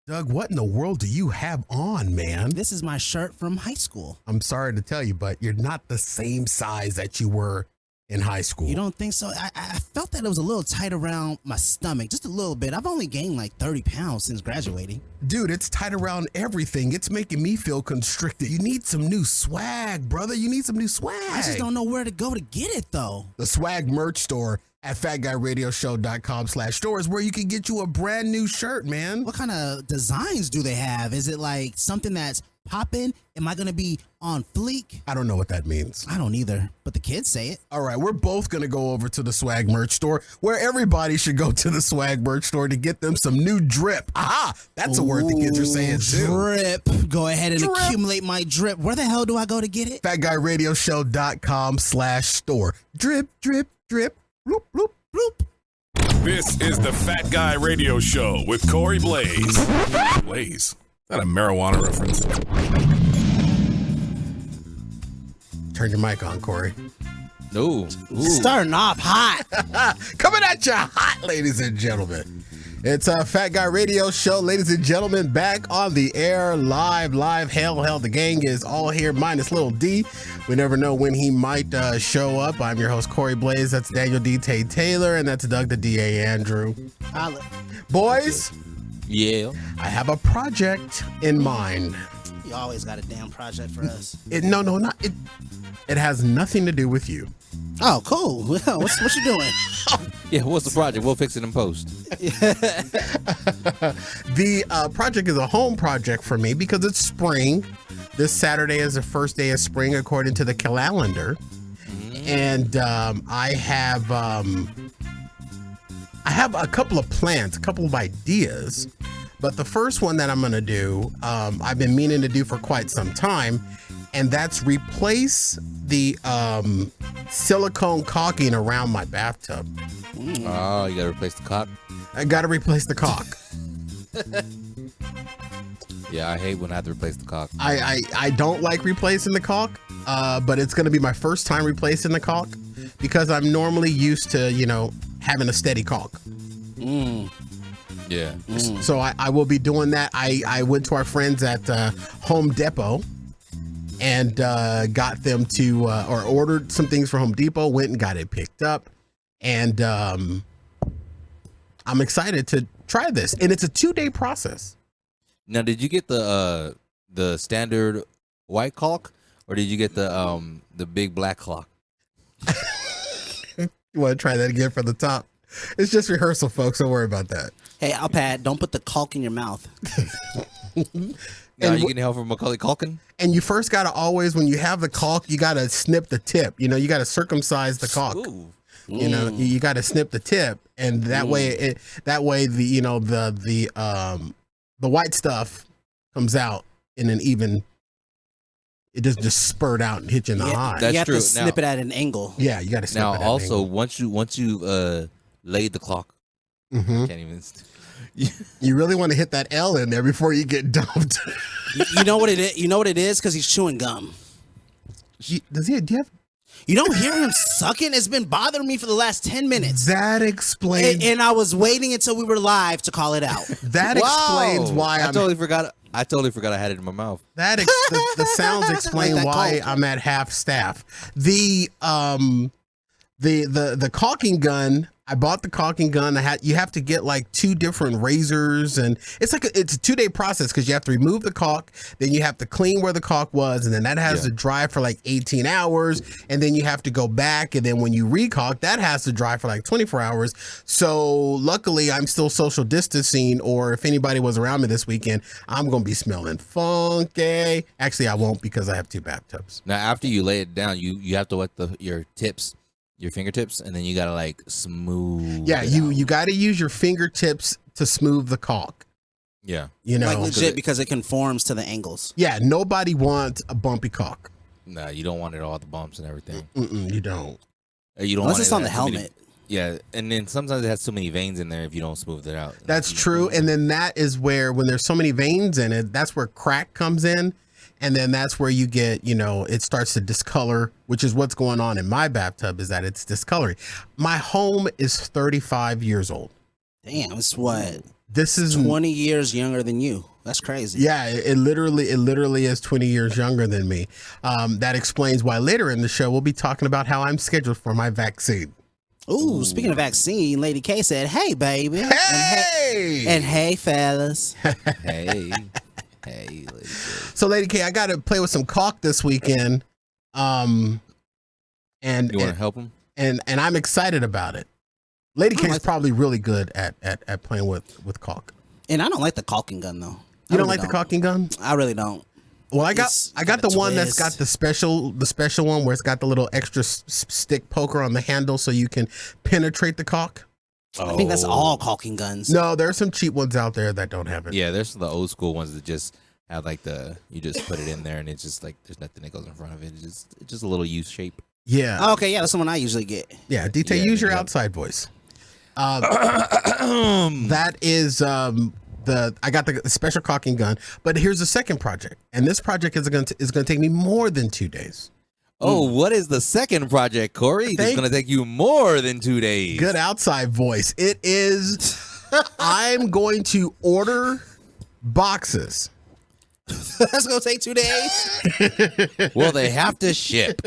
Doug, what in the world do you have on, man? This is my shirt from high school. I'm sorry to tell you, but you're not the same size that you were in high school. You don't think so? I felt that it was a little tight around my stomach, just a little bit. I've only gained like 30 pounds since graduating. Dude, it's tight around everything. It's making me feel constricted. You need some new swag, brother. You need some new swag. I just don't know where to go to get it, though. The swag merch store at FatGuyRadioShow.com/store is where you can get you a brand new shirt, man. What kind of designs do they have? Is it like something that's popping? Am I going to be on fleek? I don't know what that means. I don't either, but the kids say it. All right, we're both going to go over to the swag merch store, where everybody should go to the swag merch store to get them some new drip. Aha, that's a word the kids are saying too. Drip. Go ahead and accumulate my drip. Where the hell do I go to get it? FatGuyRadioShow.com/store. Drip, drip, drip. Bloop, bloop, bloop. This is the Fat Guy Radio Show with Corey Blaze. Blaze? Is that a marijuana reference? Turn your mic on, Corey. No. Starting off hot. Coming at you hot, ladies and gentlemen. It's a Fat Guy Radio Show, ladies and gentlemen, back on the air, live. Hell, the gang is all here, minus Little D. We never know when he might show up. I'm your host, Corey Blaze. That's Daniel D. Taylor, and that's Doug the D.A. Andrew. Holla. Boys, Yeah. I have a project in mind. You always got a damn project for us. It has nothing to do with you. Oh, cool. Well, what you doing? Yeah, what's the project? We'll fix it in post. The project is a home project for me because it's spring. This Saturday is the first day of spring according to the calendar. And I have a couple of plans, a couple of ideas. But the first one that I'm going to do, I've been meaning to do for quite some time, and that's replace the silicone caulking around my bathtub. Oh, you got to replace the cock? I got to replace the caulk. Yeah, I hate when I have to replace the cock. I don't like replacing the caulk, but it's going to be my first time replacing the caulk because I'm normally used to, having a steady caulk. Yeah. So I will be doing that. I went to our friends at Home Depot and got them to, or ordered some things for Home Depot, went and got it picked up. And I'm excited to try this. And it's a 2-day process. Now, did you get the standard white caulk, or did you get the big black caulk? You want to try that again from the top? It's just rehearsal, folks. Don't worry about that. Hey, Alpad, don't put the caulk in your mouth. Now, you getting help from Macaulay Culkin? And you first got to always, when you have the caulk, you got to snip the tip. You got to circumcise the caulk. Ooh. You got to snip the tip, and that way, the white stuff comes out in an even. It doesn't just spurt out and hit you in the eye. That's you have true. to snip it at an angle. Yeah, you got to snip Now, it at an also, angle. once you laid the clock, can't even. You really want to hit that L in there before you get dumped. You know what it is? You know what it is? Because he's chewing gum. Do you have? You don't hear him sucking? It's been bothering me for the last 10 minutes. That explains. And I was waiting until we were live to call it out. That explains why I totally forgot I had it in my mouth. The sounds explain Like that why caulk. I'm at half staff. The caulking gun. I bought the caulking gun. You have to get like 2 different razors, and it's a 2-day process because you have to remove the caulk, then you have to clean where the caulk was, and then that has to dry for like 18 hours, and then you have to go back, and then when you recaulk, that has to dry for like 24 hours. So luckily, I'm still social distancing, or if anybody was around me this weekend, I'm gonna be smelling funky. Actually, I won't because I have 2 bathtubs. Now, after you lay it down, you have to wet your fingertips, and then you gotta like smooth. Yeah, it you out. got to use your fingertips to smooth the caulk. Yeah. Like legit, because it conforms to the angles. Yeah, nobody wants a bumpy caulk. Nah, you don't want it all the bumps and everything. You don't. You don't Unless want it's it on to the have too many- helmet. Yeah, and then sometimes it has so many veins in there if you don't smooth it out. That's true. And then that is where, when there's so many veins in it, that's where crack comes in. And then that's where you get, it starts to discolor, which is what's going on in my bathtub, is that it's discoloring. My home is 35 years old. Damn, it's what? This is 20 years younger than you. That's crazy. Yeah, it literally is 20 years younger than me. That explains why later in the show we'll be talking about how I'm scheduled for my vaccine. Ooh, speaking of vaccine, Lady K said, "Hey, baby." Hey! And hey, fellas. Hey, Lady K. So, Lady K, I got to play with some caulk this weekend. And You want to help him? And I'm excited about it. Lady K is like probably really good at playing with caulk. And I don't like the caulking gun, though. You don't like the caulking gun? I really don't. Well, I got the one that's twist. got the special one where it's got the little extra stick poker on the handle so you can penetrate the caulk. I think that's all caulking guns. No, there are some cheap ones out there that don't have it. Yeah, there's the old school ones that just have like you just put it in there and it's just like there's nothing that goes in front of it. It's just a little U shape. Yeah. Oh, okay, yeah, that's the one I usually get. Yeah, DT, Yeah, use your yeah. outside voice. That is I got the special caulking gun, but here's the second project, and this project is going to take me more than 2 days. Oh, what is the second project, Corey? It's going to take you more than 2 days. Good outside voice. It is. I'm going to order boxes. That's going to take 2 days? Well, they have to ship.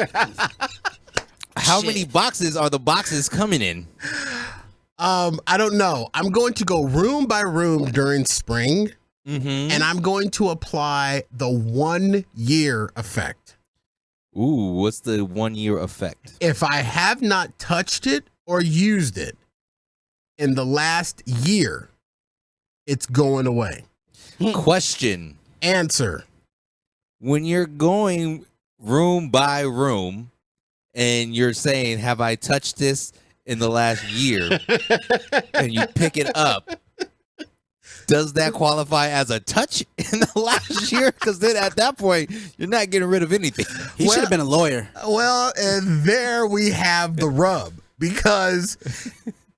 How Shit. many boxes are the boxes coming in? I don't know. I'm going to go room by room during spring, Mm-hmm. and I'm going to apply the 1 year effect. Ooh, what's the 1 year effect? If I have not touched it or used it in the last year, it's going away. Question. Answer. When you're going room by room and you're saying, have I touched this in the last year? And you pick it up, does that qualify as a touch in the last year? Because then at that point, you're not getting rid of anything. He should have been a lawyer. Well, and there we have the rub, because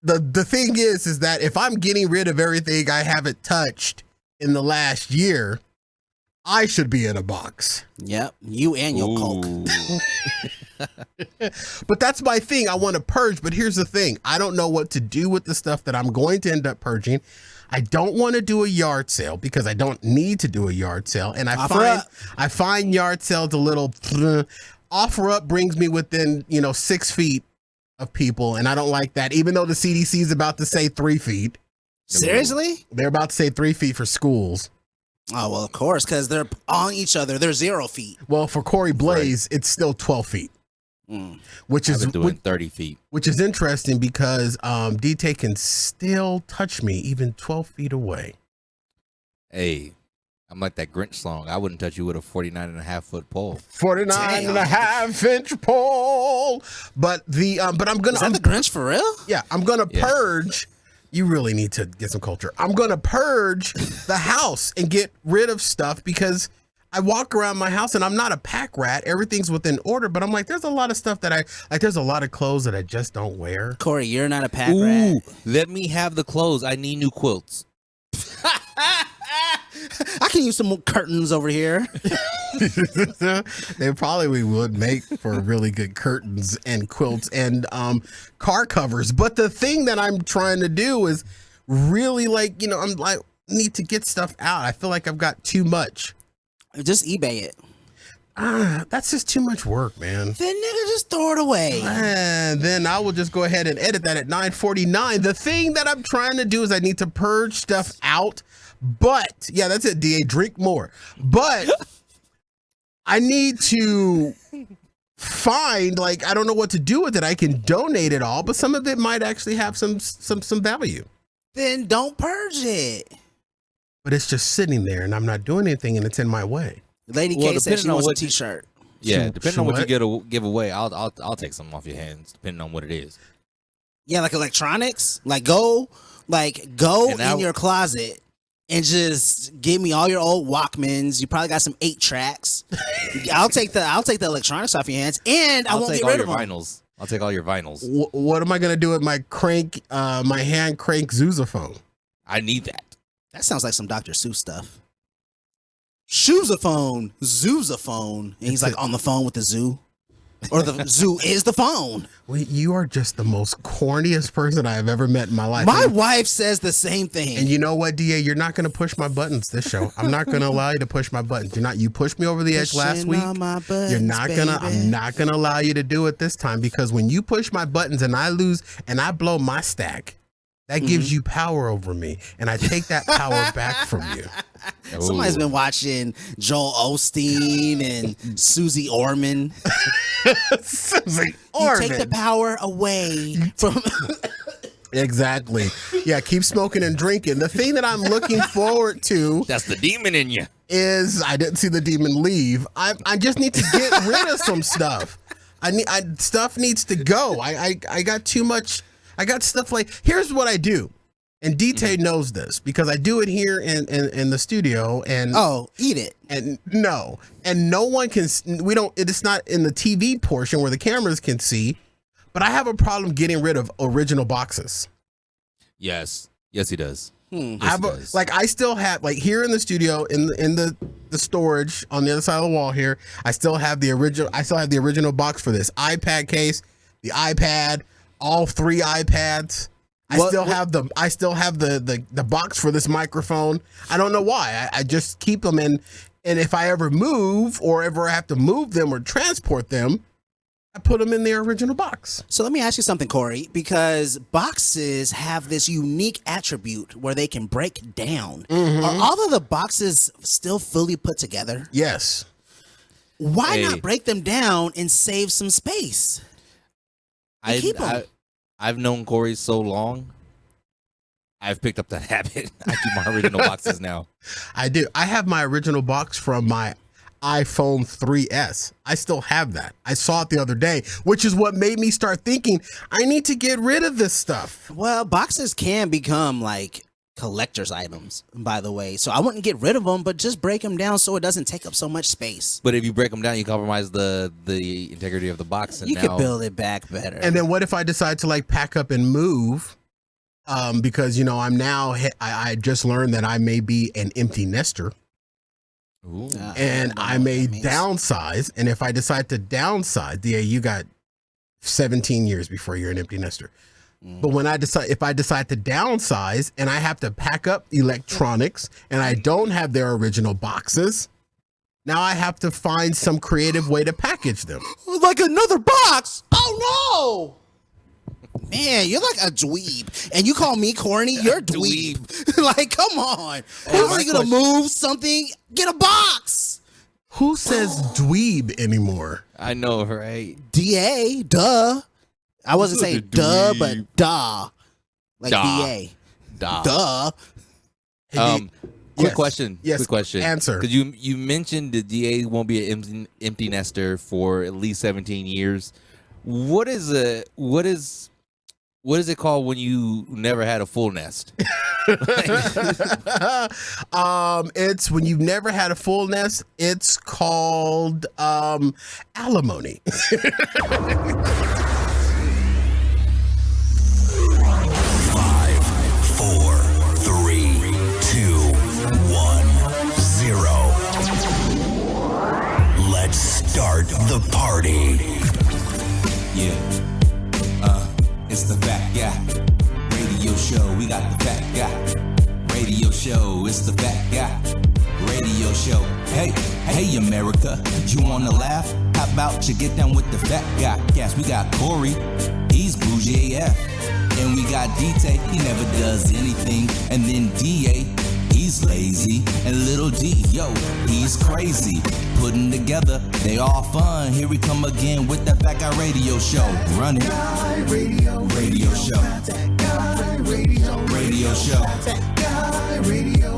the thing is that if I'm getting rid of everything I haven't touched in the last year, I should be in a box. Yep, you and your coke. But that's my thing. I want to purge, but here's the thing. I don't know what to do with the stuff that I'm going to end up purging. I don't want to do a yard sale because I don't need to do a yard sale. And I find yard sales a little offer up brings me within, 6 feet of people. And I don't like that, even though the CDC is about to say 3 feet. Seriously? They're about to say 3 feet for schools. Oh, well, of course, because they're on each other. They're 0 feet. Well, for Corey Blaze, it's still 12 feet. Which I've is been doing 30 feet. Which is interesting because DT can still touch me even 12 feet away. Hey, I'm like that Grinch song. I wouldn't touch you with a 49.5-foot pole. 49 and a half inch pole. But but I'm gonna. Is that the Grinch for real? Yeah, I'm gonna purge. You really need to get some culture. I'm gonna purge the house and get rid of stuff because I walk around my house and I'm not a pack rat. Everything's within order, but I'm like, there's a lot of stuff that there's a lot of clothes that I just don't wear. Corey, you're not a pack Ooh, rat. let me have the clothes. I need new quilts. I can use some more curtains over here. They probably would make for really good curtains and quilts and car covers. But the thing that I'm trying to do is really I'm like, need to get stuff out. I feel like I've got too much. Just eBay it. That's just too much work, man. Then nigga, just throw it away. And then I will just go ahead and edit that at 9:49. The thing that I'm trying to do is I need to purge stuff out. But yeah, that's it. DA, drink more. But I need to find I don't know what to do with it. I can donate it all, but some of it might actually have some value. Then don't purge it. But it's just sitting there, and I'm not doing anything, and it's in my way. Lady Well, K said she depending on wants a what- t-shirt. Yeah, Shoot, depending on what what? you give away, I'll take some off your hands, depending on what it is. Yeah, like electronics. Go And in your closet and just give me all your old Walkmans. You probably got some 8 tracks. I'll take the electronics off your hands, and I I'll won't take get all rid your of them. vinyls. I'll take all your vinyls. What am I going to do with my my hand crank sousaphone? I need that. That sounds like some Dr. Seuss stuff. Shoesaphone, zoosaphone, and he's like on the phone with the zoo. Or the zoo is the phone. You are just the most corniest person I have ever met in my life. My wife says the same thing. And you know what, DA? You're not going to push my buttons this show. I'm not going to allow you to push my buttons. You pushed me over the edge last week. You're not going to. I'm not going to allow you to do it this time, because when you push my buttons and I lose and I blow my stack, that gives you power over me, and I take that power back from you. Somebody's been watching Joel Osteen and Susie Orman. Susie You Orman. take the power away from. Exactly. Yeah, keep smoking and drinking. The thing that I'm looking forward to That's the demon in you. is I didn't see the demon leave. I just need to get rid of some stuff. Stuff needs to go. I got too much. I got stuff like, here's what I do. And DT knows this because I do it here in the studio. And Eat it. And no one can. It's not in the TV portion where the cameras can see. But I have a problem getting rid of original boxes. Yes, he does. I still have, like, here in the studio in the storage on the other side of the wall here. I still have the original box for this iPad case, the iPad, all 3 iPads. I still have the box for this microphone. I don't know why. I just keep them in, and if I ever move or ever have to move them or transport them, I put them in their original box. So let me ask you something, Corey, because boxes have this unique attribute where they can break down. Are all of the boxes still fully put together? Yes. Why not break them down and save some space? I've known Corey so long. I've picked up that habit. I keep my original boxes now. I do. I have my original box from my iPhone 3S. I still have that. I saw it the other day, which is what made me start thinking I need to get rid of this stuff. Well, boxes can become like collector's items, by the way. So I wouldn't get rid of them, but just break them down so it doesn't take up so much space. But if you break them down, you compromise the integrity of the box. And you could build it back better. And then what if I decide to like pack up and move? Because I'm now I just learned that I may be an empty nester. Ooh. And I may downsize. And if I decide to downsize, you got 17 years before you're an empty nester. But if I decide to downsize and I have to pack up electronics and I don't have their original boxes, now I have to find some creative way to package them. Like another box? Oh no! Man, you're like a dweeb. And you call me corny? You're a dweeb. Like, come on. How are you going to move something? Get a box. Who says dweeb anymore? I know, right? DA, duh. I wasn't saying duh, but duh. Like DA. Duh. Quick question. Yes. Quick question. Answer. Because you mentioned the DA won't be an empty nester for at least 17 years. What is it called when you never had a full nest? It's when you've never had a full nest. It's called alimony. 4, 3, 2, 1, 0. Let's start the party. Yeah. It's the Fat Guy Radio Show. We got the Fat Guy Radio Show. It's the Fat Guy Radio Show. Hey America, you wanna laugh? How about you get down with the Fat Guy? Yes, we got Corey, he's bougie AF. And we got DT, he never does anything. And then DA, he's lazy. And little D, yo, he's crazy. Putting together, they all fun. Here we come again with the Fat Guy Radio Show. Run it. Radio Show. Radio Show. Radio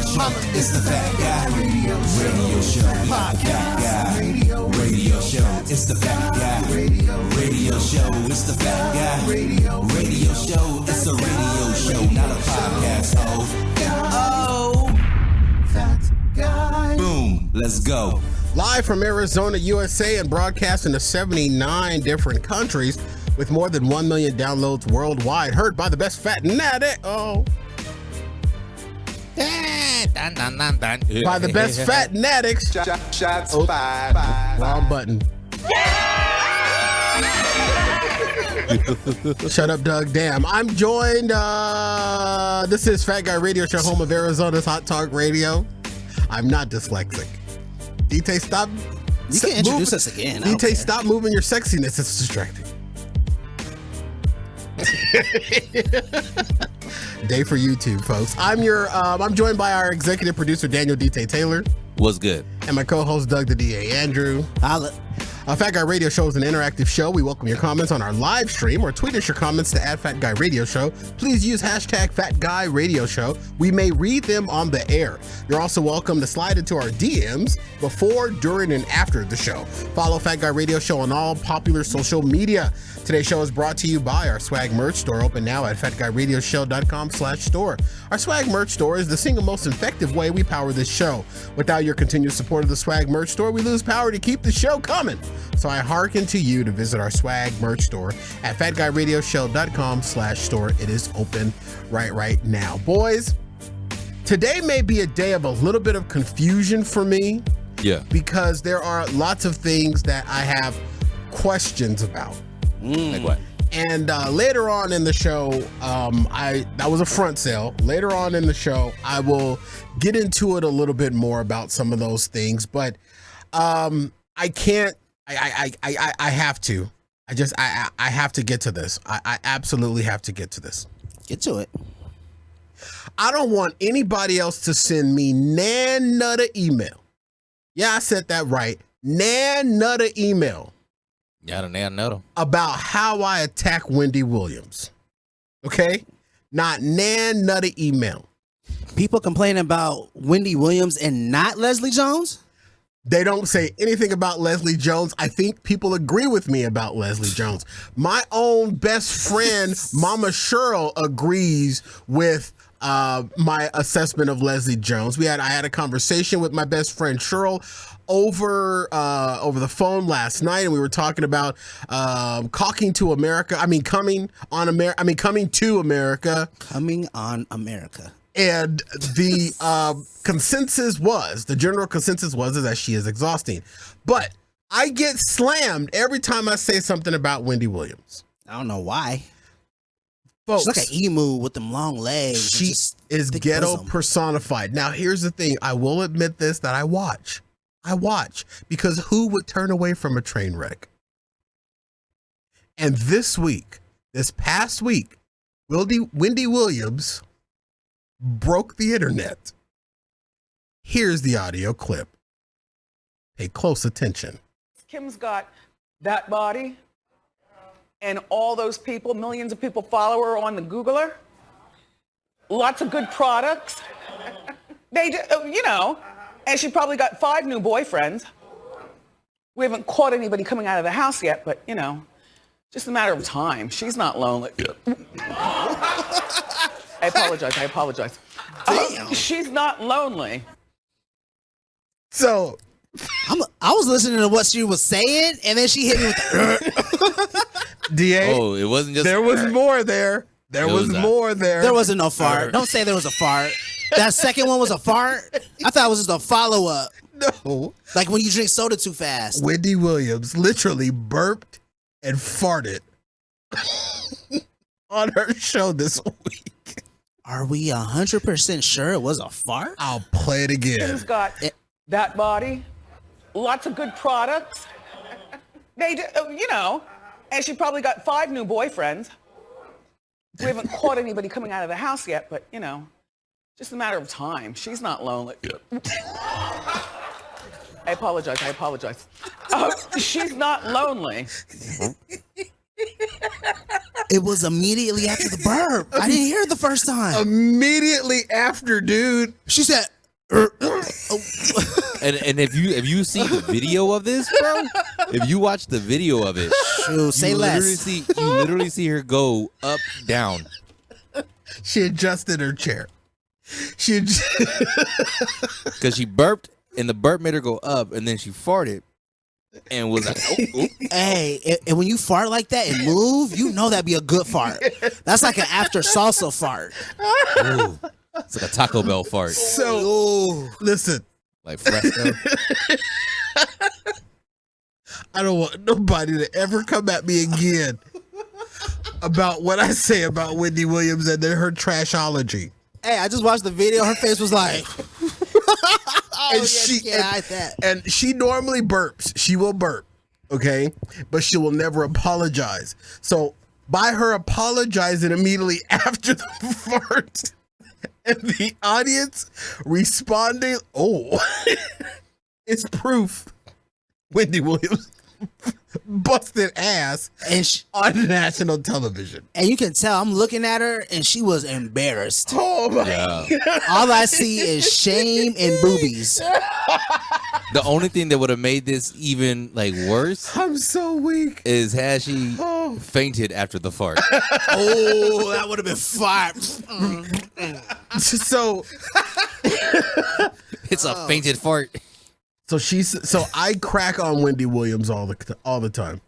Show. It's the Fat Guy Radio Show. Fat Guy Radio Show. It's the Fat Guy Radio Show. It's the Fat Guy Radio Show. It's a radio show, not a podcast. Oh, Fat Guy. Boom. Let's go. Live from Arizona, USA, and broadcasting to 79 different countries with more than 1 million downloads worldwide. Heard by the best fanatic. By the best fanatics. Shots fired. Wrong button. Shut up, Doug. Damn. I'm joined. This is Fat Guy Radio Show, home of Arizona's Hot Talk Radio. I'm not dyslexic. DT, stop. You can introduce us again. DT, stop moving your sexiness. It's distracting. Day for YouTube, folks. I'm joined by our executive producer, Daniel DT Taylor. What's good? And my co-host, Doug the DA Andrew. Holla. Fat Guy Radio Show is an interactive show. We welcome your comments on our live stream or tweet us your comments to @FatGuyRadioShow. Please use hashtag FatGuyRadioShow. We may read them on the air. You're also welcome to slide into our DMs before, during, and after the show. Follow Fat Guy Radio Show on all popular social media. Today's show is brought to you by our swag merch store, open now at FatGuyRadioShow.com/store. Our swag merch store is the single most effective way we power this show. Without your continued support of the swag merch store, we lose power to keep the show coming. So I hearken to you to visit our swag merch store at FatGuyRadioShow.com/store. It is open right now. Boys, today may be a day of a little bit of confusion for me. Yeah. Because there are lots of things that I have questions about. Like what? And later on in the show, that was a front sale. Later on in the show, I will get into it a little bit more about some of those things. But I can't. I have to. I have to get to this. I absolutely have to get to this. Get to it. I don't want anybody else to send me nan-nutter email. Yeah, I said that right. Nan-nutter email. Yeah, I don't know. About how I attack Wendy Williams. Okay? Not nan-nutter email. People complaining about Wendy Williams and not Leslie Jones? They don't say anything about Leslie Jones. I think people agree with me about Leslie Jones. My own best friend, Mama Cheryl, agrees with my assessment of Leslie Jones. I had a conversation with my best friend Cheryl over the phone last night, and we were talking about coming to America. Coming on America. And the general consensus was that she is exhausting. But I get slammed every time I say something about Wendy Williams. I don't know why. Folks, she's like an emu with them long legs. She is ghetto personified. Now, here's the thing. I will admit this, that I watch because who would turn away from a train wreck? And this past week, Wendy Williams broke the internet. Here's the audio clip. Pay close attention. Kim's got that body and all those people, millions of people follow her on the Googler. Lots of good products. They do, and she probably got 5 new boyfriends. We haven't caught anybody coming out of the house yet, but, just a matter of time. She's not lonely. I apologize. Damn. She's not lonely. So I was listening to what she was saying, and then she hit me with the DA. Oh, it wasn't just. There was more there. There wasn't no fart. Don't say there was a fart. That second one was a fart. I thought it was just a follow-up. No. Like when you drink soda too fast. Wendy Williams literally burped and farted on her show this week. Are we 100% sure it was a fart? I'll play it again. Kim's got that body, lots of good products. They do, and she probably got 5 new boyfriends. We haven't caught anybody coming out of the house yet, but, just a matter of time. She's not lonely. I apologize. She's not lonely. It was immediately after the burp. I didn't hear it the first time. Immediately after, dude. She said, And if you see the video of this, bro, if you watch the video of it, shoot, say less. You literally see her go up, down. She adjusted her chair. Because she burped, and the burp made her go up, and then she farted, and was like, oh. Hey, and when you fart like that and move, that'd be a good fart. That's like an after salsa fart. Ooh. It's like a Taco Bell fart. So, listen. Like fresco. I don't want nobody to ever come at me again about what I say about Wendy Williams and then her trashology. Hey, I just watched the video. Her face was like, And she normally burps. She will burp, okay? But she will never apologize. So by her apologizing immediately after the fart and the audience responding, it's proof Wendy Williams busted ass on national television. And you can tell I'm looking at her and she was embarrassed. Oh my God. All I see is shame and boobies. The only thing that would have made this even like worse, I'm so weak, is had she fainted after the fart. Oh, that would have been fire. So It's a fainted fart. So I crack on Wendy Williams all the time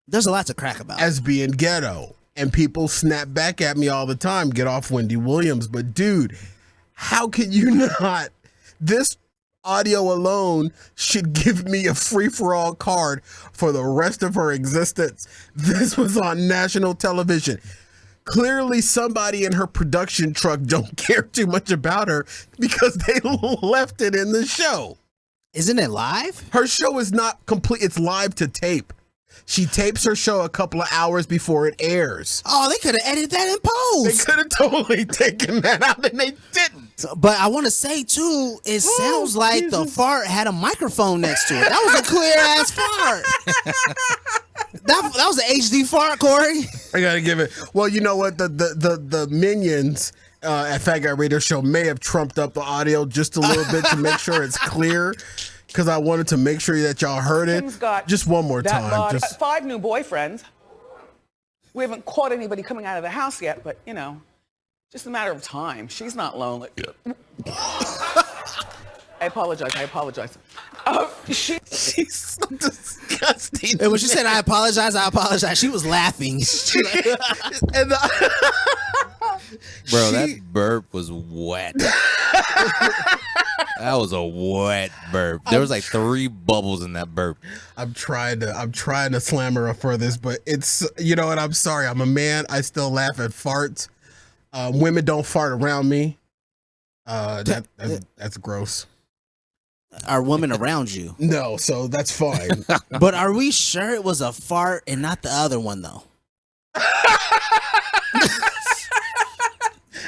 There's a lot to crack about. as being ghetto, and people snap back at me all the time. Get off Wendy Williams, but dude, how can you not? This audio alone should give me a free-for-all card for the rest of her existence. This was on national television. Clearly somebody in her production truck don't care too much about her because they left it in the show. Isn't it live? Her show is not complete. It's live to tape. She tapes her show a couple of hours before it airs. Oh, they could have edited that in They post. could have totally taken that out and they didn't. But I want to say too, it sounds like the fart had a microphone next to it. That was a clear ass fart. That was an HD fart, Corey. I gotta give it. Well, you know what? The minions at Fat Guy Radio Show may have trumped up the audio just a little bit to make sure it's clear, because I wanted to make sure that y'all heard it. Kim's got Just one more that time. body. Just 5 new boyfriends. We haven't caught anybody coming out of the house yet, but you know, just a matter of time. She's not lonely. I apologize. she's so disgusting. And when she said I apologize, she was laughing. And Bro, that burp was wet. That was a wet burp. There was like 3 bubbles in that burp. I'm trying to slam her up for this, but it's, you know what? I'm sorry. I'm a man. I still laugh at farts. Women don't fart around me. That's gross. Are women around you? No, so that's fine. But are we sure it was a fart and not the other one though?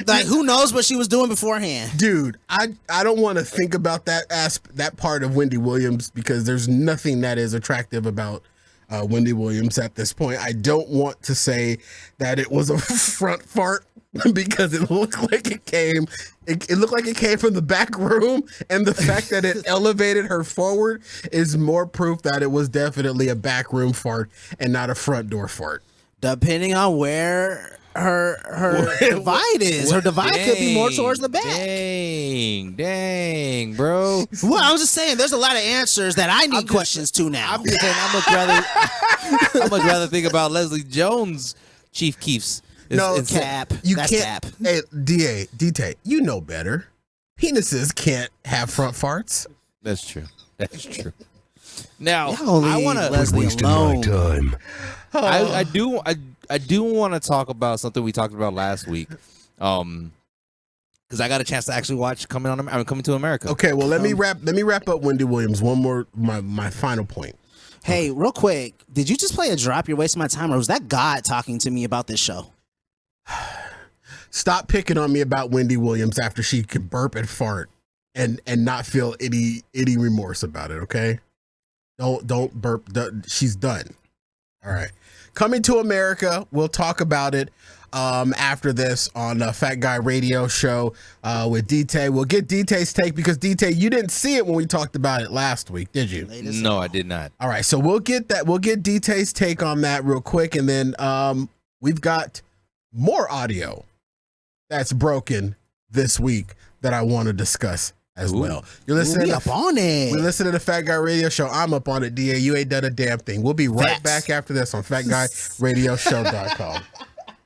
Like, who knows what she was doing beforehand? Dude, I don't want to think about that part of Wendy Williams, because there's nothing that is attractive about Wendy Williams at this point. I don't want to say that it was a front fart, because it looked like it came from the back room, and the fact that it elevated her forward is more proof that it was definitely a back room fart and not a front door fart. Depending on where her divide is. Her divide could be more towards the back. Dang, bro. Well, I was just saying, there's a lot of answers that I need questions to now. I'm just saying, I much rather think about Leslie Jones, Chief Keefs. Cap. You That's can't. cap. Hey, DT, you know better. Penises can't have front farts. That's true. Now, Y'all I leave want to. Leslie alone. time. I do want to talk about something we talked about last week, because I got a chance to actually watch Coming to America. Okay, well let me wrap up Wendy Williams. One more, my final point. Hey, real quick, did you just play a drop? You're wasting my time, or was that God talking to me about this show? Stop picking on me about Wendy Williams after she could burp and fart and not feel any remorse about it. Okay, don't burp. She's done. All right. Coming to America. We'll talk about it after this on Fat Guy Radio Show with DT. We'll get DT's take, because DT, you didn't see it when we talked about it last week, did you? No, I did not. All right, so we'll get that. We'll get DT's take on that real quick, and then we've got more audio that's broken this week that I want to discuss as well. You're listening. We up on it. We're listening to Fat Guy Radio Show. I'm up on it, DA. You ain't done a damn thing. We'll be right back after this on FatGuyRadioShow.com.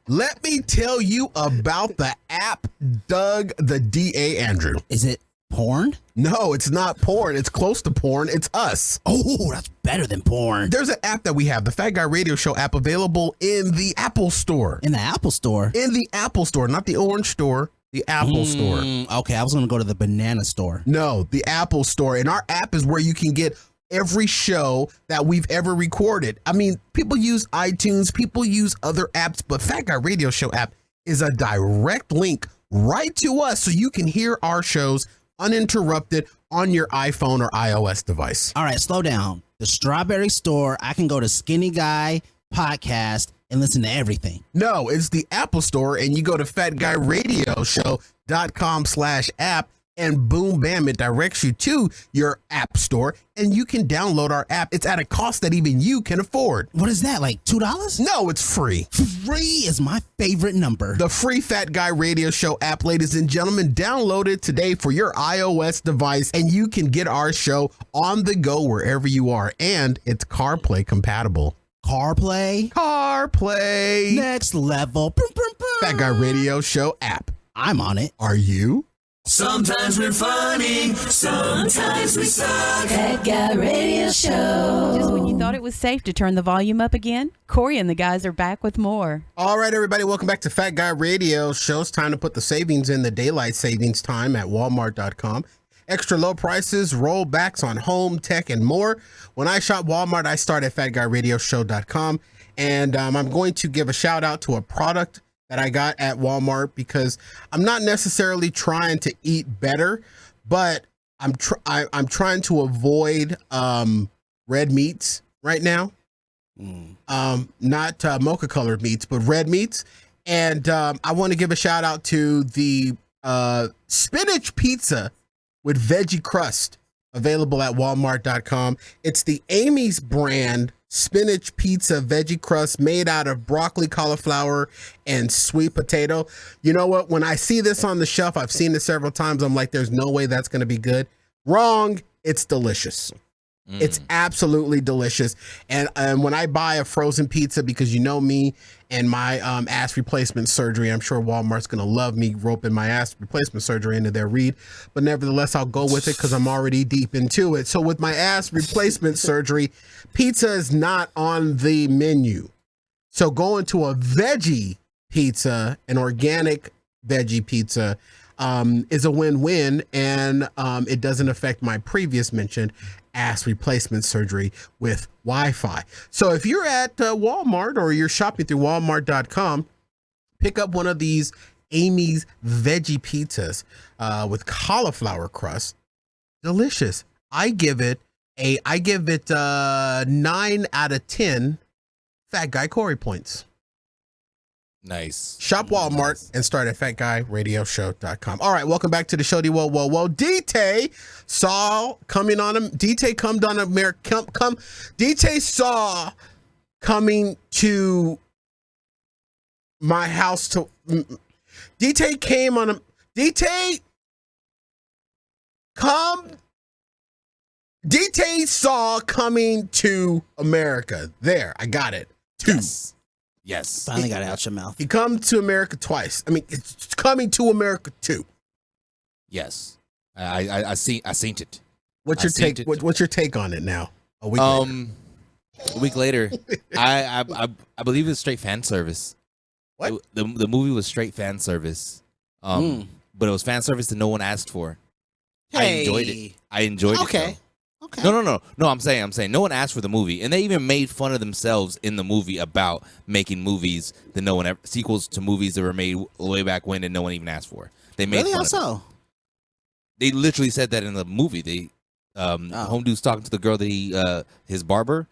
Let me tell you about the app Doug the DA Andrew. Is it Porn? No, it's not porn. It's close to porn. It's us. Oh, that's better than porn. There's an app that we have, the Fat Guy Radio Show app, available in the Apple Store. In the Apple Store? In the Apple Store, not the Orange Store, the Apple Store. Okay, I was going to go to the banana store. No, the Apple Store. And our app is where you can get every show that we've ever recorded. I mean, people use iTunes, people use other apps, but Fat Guy Radio Show app is a direct link right to us so you can hear our shows uninterrupted on your iPhone or iOS device. All right, slow down. The Strawberry Store, I can go to Skinny Guy Podcast and listen to everything. No, it's the Apple Store, and you go to fatguyradioshow.com/app, and boom, bam, it directs you to your app store, and you can download our app. It's at a cost that even you can afford. What is that, like $2? No, it's free. Free is my favorite number. The free Fat Guy Radio Show app, ladies and gentlemen, download it today for your iOS device, and you can get our show on the go wherever you are, and it's CarPlay compatible. CarPlay? CarPlay. Next level. Boom, boom, boom. Fat Guy Radio Show app. I'm on it. Are you? Sometimes we're funny, sometimes we suck. Fat Guy Radio Show. Just when you thought it was safe to turn the volume up again, Corey and the guys are back with more. All right, everybody, welcome back to Fat Guy Radio Show. It's time to put the savings in the daylight savings time at Walmart.com. Extra low prices, rollbacks on home, tech, and more. When I shop Walmart, I start at FatGuyRadioShow.com. And I'm going to give a shout out to a product that I got at Walmart because I'm not necessarily trying to eat better, but I'm trying to avoid red meats right now. Not mocha colored meats, but red meats. And I want to give a shout out to the spinach pizza with veggie crust, available at Walmart.com. It's the Amy's brand spinach pizza veggie crust made out of broccoli, cauliflower, and sweet potato. You know what? When I see this on the shelf, I've seen it several times. I'm like, there's no way that's going to be good. Wrong. It's delicious. It's absolutely delicious. And when I buy a frozen pizza, because you know me and my ass replacement surgery, I'm sure Walmart's going to love me roping my ass replacement surgery into their read. But nevertheless, I'll go with it because I'm already deep into it. So with my ass replacement surgery, pizza is not on the menu. So going to a veggie pizza, an organic veggie pizza, is a win-win, and it doesn't affect my previous mentioned ass replacement surgery with Wi-Fi. So if you're at Walmart or you're shopping through Walmart.com, pick up one of these Amy's veggie pizzas with cauliflower crust. Delicious. I give it 9 out of 10 Fat Guy Corey points. Nice. Shop Walmart and start at FatGuyRadioShow.com. All right, welcome back to the show. Whoa, whoa, whoa. D-Tay saw coming on him. D-Tay come on America. D-Tay saw coming to my house to. D-Tay came on him. D-Tay come. D-Tay saw coming to America. There, I got it. 2. Yes. Finally got it out your mouth. He come to America twice. I mean, it's coming to America 2. Yes. I seen it. What's your take? What's your take on it now? A week later. I believe it was straight fan service. What? The movie was straight fan service. But it was fan service that no one asked for. Hey. I enjoyed it. I enjoyed it. Okay. Though. No. I'm saying no one asked for the movie, and they even made fun of themselves in the movie about making movies that no one ever, sequels to movies that were made way back when and no one even asked for. They made really? fun How of so? They literally said that in the movie. They home dude's talking to the girl that his barber,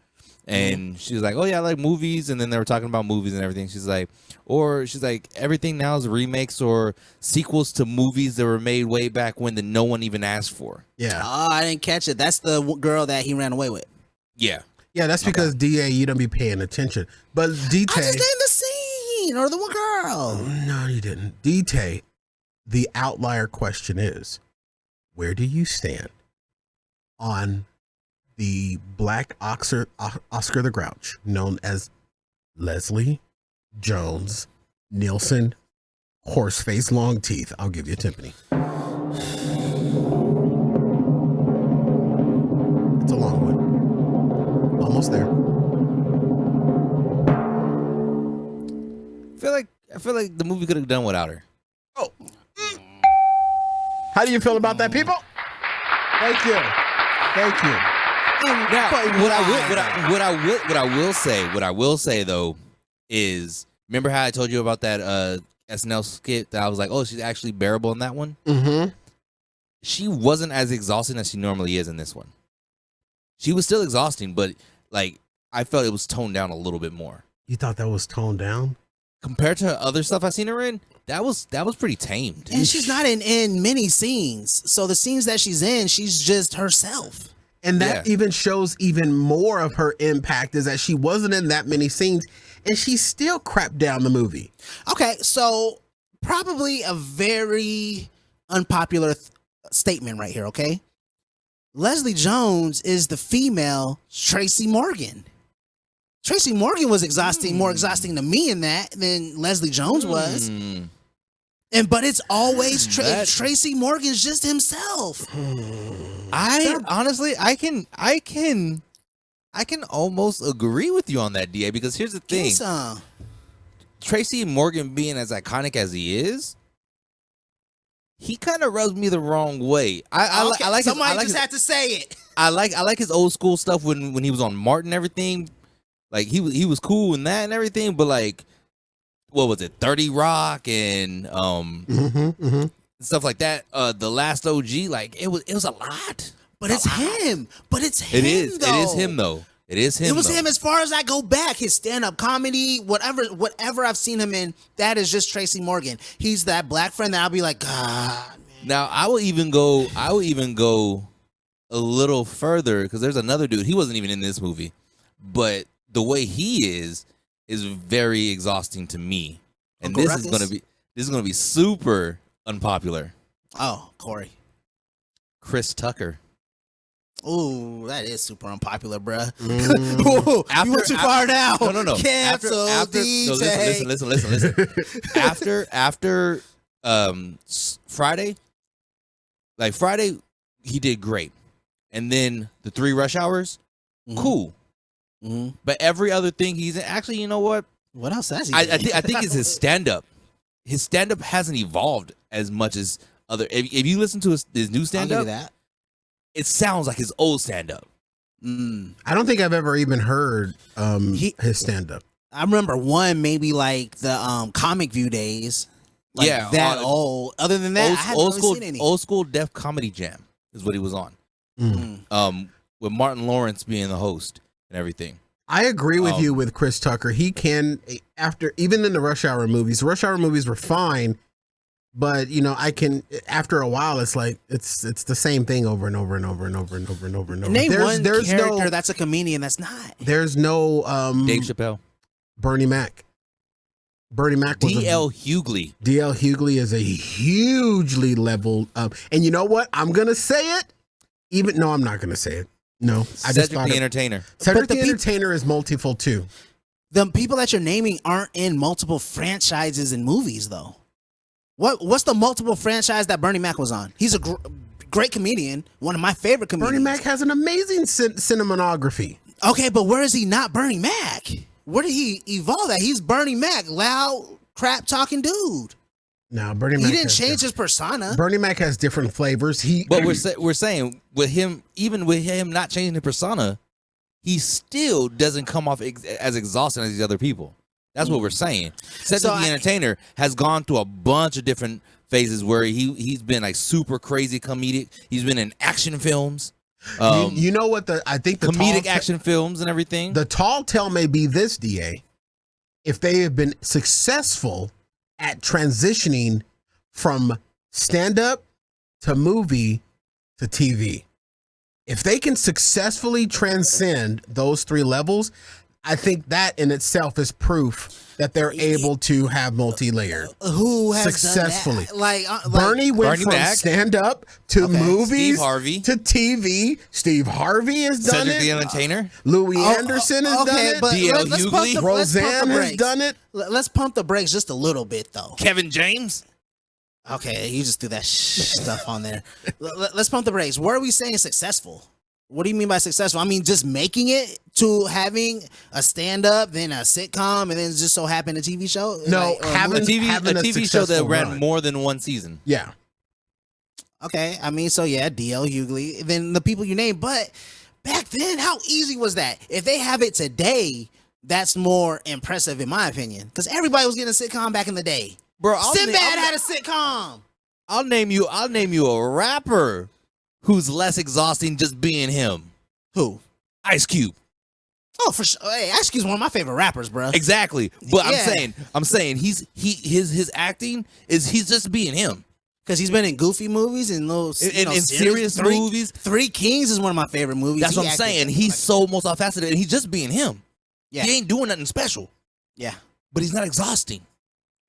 and she was like, "Oh yeah, I like movies," and then they were talking about movies and everything. She's like, everything now is remakes or sequels to movies that were made way back when that no one even asked for. Yeah. Oh, I didn't catch it. That's the girl that he ran away with. Yeah. Yeah, that's because DA, you don't be paying attention. But D-Tay, I just named the scene or the one girl. No, you didn't. D-Tay, the outlier question is, where do you stand on the Black Oscar the Grouch, known as Leslie Jones Nielsen Horseface Long Teeth? I'll give you a timpani. almost there. I feel like the movie could have done without her. Oh. How do you feel about that, people? Thank you. Now, what I will say though is, remember how I told you about that SNL skit that I was like, oh, she's actually bearable in that one? Mm-hmm. She wasn't as exhausting as she normally is in this one. She was still exhausting, but like I felt it was toned down a little bit more. You thought that was toned down? Compared to other stuff I've seen her in, that was pretty tamed. And she's not in many scenes. So the scenes that she's in, she's just herself. And that even shows even more of her impact, is that she wasn't in that many scenes and she still crapped down the movie. Okay, so probably a very unpopular statement right here, okay? Leslie Jones is the female Tracy Morgan. Tracy Morgan was more exhausting to me in that than Leslie Jones was. But it's always Tracy Morgan's just himself. I can almost agree with you on that, DA, because here's the thing. Tracy Morgan being as iconic as he is, he kind of rubs me the wrong way. I like somebody just had to say it. I like his old school stuff when he was on Martin and everything. Like he was cool in that and everything, but like, what was it, 30 Rock and stuff like that. The Last OG, like it was a lot. But it's him. It is him though. It is him. It was him as far as I go back. His stand-up comedy, whatever I've seen him in, that is just Tracy Morgan. He's that black friend that I'll be like, God, man. Now I will even go a little further, because there's another dude. He wasn't even in this movie, but the way he is very exhausting to me. And this is gonna be super unpopular. Oh, Corey. Chris Tucker. Ooh, that is super unpopular, bruh. You went too far now. No. Cancel DJ. Listen. After Friday, he did great. And then the 3 Rush Hours, cool. Mm-hmm. But every other thing he's in, actually, you know what? What else has he done? I think it's his stand-up. His stand-up hasn't evolved as much as other. If you listen to his new stand-up, it sounds like his old stand-up. I don't think I've ever even heard his stand-up. I remember one, maybe like the Comic View days. Like that old. Other than that, I haven't really seen any. Old school Def Comedy Jam is what he was on. With Martin Lawrence being the host and everything. I agree with you with Chris Tucker. He can, even in the Rush Hour movies were fine, but after a while, it's like it's the same thing over and over and over and over and over and over and over. Name one character that's a comedian that's not. There's no Dave Chappelle, Bernie Mac. Bernie Mac was D.L. Hughley. D.L. Hughley is a hugely leveled up, and you know what? I'm gonna say it. No, I'm not gonna say it. No, Cedric the Entertainer. Cedric the Entertainer is multiple too. The people that you're naming aren't in multiple franchises and movies, though. What's the multiple franchise that Bernie Mac was on? He's a great comedian, one of my favorite comedians. Bernie Mac has an amazing cinematography. Okay, but where is he not Bernie Mac? Where did he evolve at? He's Bernie Mac, loud, crap talking dude. No, Bernie Mac. He didn't change his persona. Bernie Mac has different flavors. But we're saying with him, even with him not changing the persona, he still doesn't come off as exhausting as these other people. That's what we're saying. Cedric the Entertainer has gone through a bunch of different phases where he's been like super crazy comedic. He's been in action films. You know what? I think the comedic action films and everything. The tall tale may be this, DA. If they have been successful at transitioning from stand-up to movie to TV. If they can successfully transcend those 3 levels, I think that in itself is proof that they're able to have multi-layered. Who has successfully? Done that? Like Bernie went from stand-up to movies Steve Harvey to TV. Steve Harvey has done Cedric it. the Entertainer. Louis Anderson has done it. D.L. Hughley. Roseanne has done it. Let's pump the brakes just a little bit, though. Kevin James. Okay, you just threw that stuff on there. Let's pump the brakes. What are we saying successful? What do you mean by successful? I mean, just making it to having a stand-up, then a sitcom, and then just so happened a TV show? No, or a having movie? a TV show that successful ran run. more than one season. Yeah. Okay, I mean, so yeah, DL Hughley, then the people you name. But back then, how easy was that? If they have it today, that's more impressive in my opinion, because everybody was getting a sitcom back in the day. Bro, Sinbad had a sitcom. I'll name you a rapper who's less exhausting just being him. Who? Ice Cube. Oh, for sure. Hey, Ice Cube's one of my favorite rappers, bro. Exactly. But Yeah. I'm saying his acting is he's just being him. Because he's been in goofy movies and those In serious movies. Three Kings is one of my favorite movies. That's He what I'm acted saying. like- He's so multifaceted and he's just being him. Yeah. He ain't doing nothing special, Yeah, but he's not exhausting.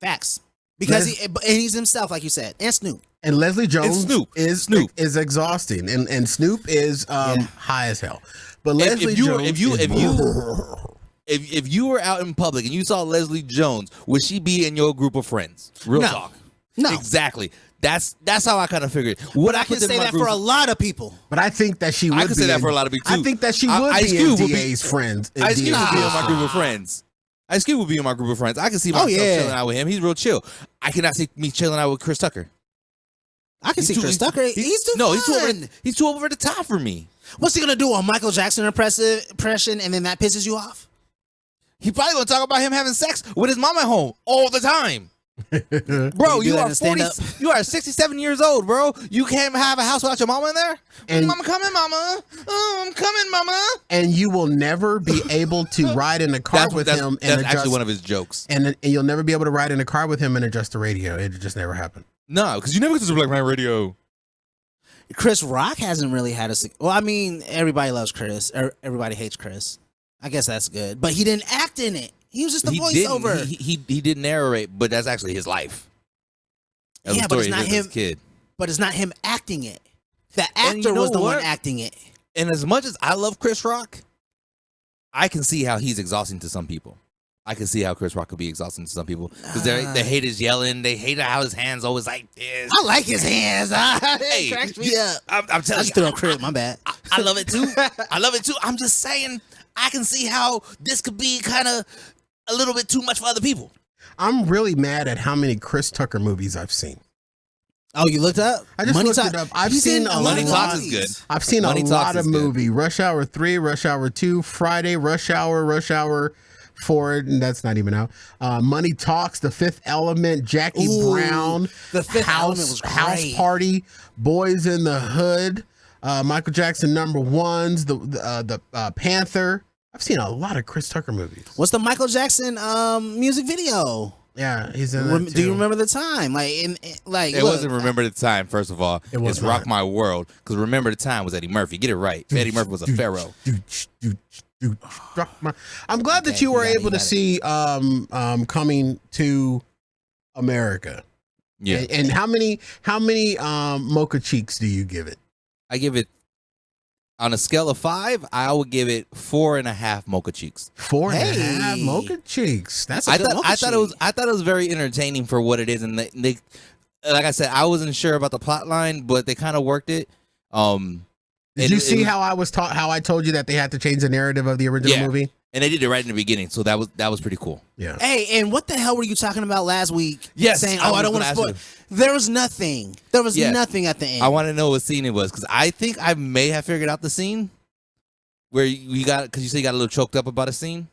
facts. Because and he's himself, like you said, and Snoop. And Leslie Jones Snoop. is exhausting, and Snoop is high as hell. But Leslie Jones, If you were out in public and you saw Leslie Jones, would she be in your group of friends? Real No. talk. No. Exactly. That's how I kind of figured. Would I can say that for a lot of people. but I think that she would. I could be say that in- for a lot of people too. I think that she would Ice be Cube in would be- DA's friends. Ice Cube would be in my DA's group of friends. Ice Cube would be in my group of friends. I can see myself yeah. chilling out with him. He's real chill. I cannot see me chilling out with Chris Tucker. I can see Chris Tucker. He's too fun. He's too over the top for me. What's he gonna do? A Michael Jackson impression, and then that pisses you off? He probably gonna talk about him having sex with his mom at home all the time. Bro, You do you that are in 40. stand-up? You are 67 years old, bro. You can't have a house without your mama in there. And- Mama coming, mama. Oh, I'm coming, mama. And you will never be able to ride in a car with him and That's adjust. actually one of his jokes. And you'll never be able to ride in a car with him and adjust the radio. It just never happened. No, because you never get to Black Man Radio. Chris Rock hasn't really had a. Well, I mean, everybody loves Chris. Everybody hates Chris. I guess that's good, but he didn't act in it. He was just the voiceover. He didn't narrate, but that's actually his life. That was Yeah, the but story it's not of his him. kid. But it's not him acting it. The And actor you know was the one what? acting it. And as much as I love Chris Rock, I can see how he's exhausting to some people. I can see how Chris Rock could be exhausting to some people because they hate his yelling. They hate how his hands always like this. I like his hands. Hey, It cracks me up. I'm I telling just you, threw up Chris. My bad. I love it too. I love it too. I'm just saying, I can see how this could be kind of a little bit too much for other people. I'm really mad at how many Chris Tucker movies I've seen. Oh, you looked up? I just Money looked Talk- it up. I've He's seen in a Money lot. Talks is good. I've seen Money a Talks lot is of good. movie. Rush Hour 3, Rush Hour 2, Friday, Rush Hour 4, and that's not even out. Money Talks, The Fifth Element, Jackie Ooh, Brown, The Fifth Element was House great. Party, Boys in the Hood, Michael Jackson #1s, the Panther. I've seen a lot of Chris Tucker movies. What's the Michael Jackson music video? Yeah, he's in that Do you too. remember the time? Like, It look, wasn't Remember the Time, first of all. It was It's Rock not. My World, because Remember the Time was Eddie Murphy. Get it right. Eddie Murphy was a pharaoh. I'm glad that Okay, you were you got it, able you to got it. see Coming to America. Yeah. And how many mocha cheeks do you give it? I give it, on a scale of 5, I would give it 4.5 mocha cheeks. 4.5 Hey. mocha cheeks. That's a I good thought mocha I thought it was very entertaining for what it is, and they like I said, I wasn't sure about the plot line, but they kind of worked it. Did you see how I was taught? How I told you that they had to change the narrative of the original movie? And they did it right in the beginning, so that was pretty cool. Yeah. Hey, and what the hell were you talking about last week? Yes, saying, I "Oh, I was don't want to gonna spoil." ask There was nothing. There was Yeah. nothing at the end. I want to know what scene it was because I think I may have figured out the scene where you got, because you said you got a little choked up about a scene.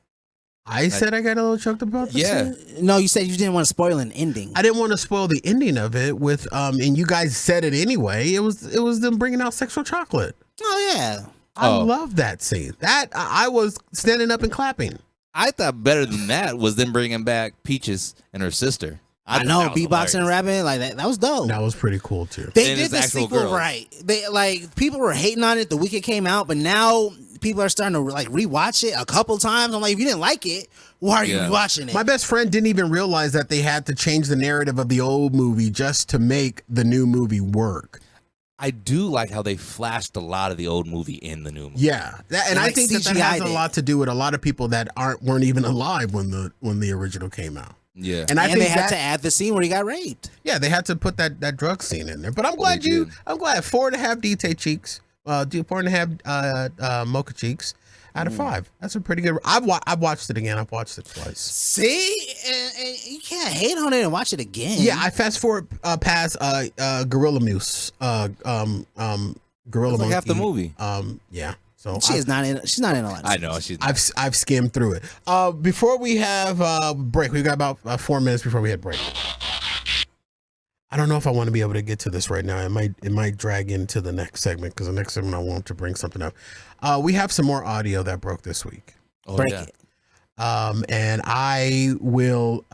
I said I got a little choked about this. Yeah. No, you said you didn't want to spoil an ending. I didn't want to spoil the ending of it with and you guys said it anyway. It was them bringing out sexual chocolate. Oh yeah. I Oh. love that scene. That I was standing up and clapping. I thought better than that was them bringing back Peaches and her sister. I thought know, that was beatboxing and hilarious. rapping like that. That was dope. That was pretty cool too. They And did it's the actual sequel girls. right. They like people were hating on it the week it came out, but now people are starting to like rewatch it a couple times. I'm like, if you didn't like it, why are you Yeah. rewatching it? My best friend didn't even realize that they had to change the narrative of the old movie just to make the new movie work. I do like how they flashed a lot of the old movie in the new movie. Yeah, and I like think that CGI'd has a it. lot to do with a lot of people that weren't even alive when the original came out. Yeah. And I and think they had that, to add the scene where he got raped. yeah, they had to put that drug scene in there. But I'm glad They did. I'm glad 4.5 DT cheeks. do 4.5 mocha cheeks out of 5. That's a pretty good. I've watched it again. I've watched it twice. See, and you can't hate on it and watch it again. Yeah, I fast forward past Gorilla Muse. Gorilla That's like Monkey. half the movie. Yeah. So she's not in a lot. I know she's. Not. I've skimmed through it. Before we have break, we got about 4 minutes before we hit break. I don't know if I want to be able to get to this right now. It might drag into the next segment because the next segment I want to bring something up. We have some more audio that broke this week. Break it. And I will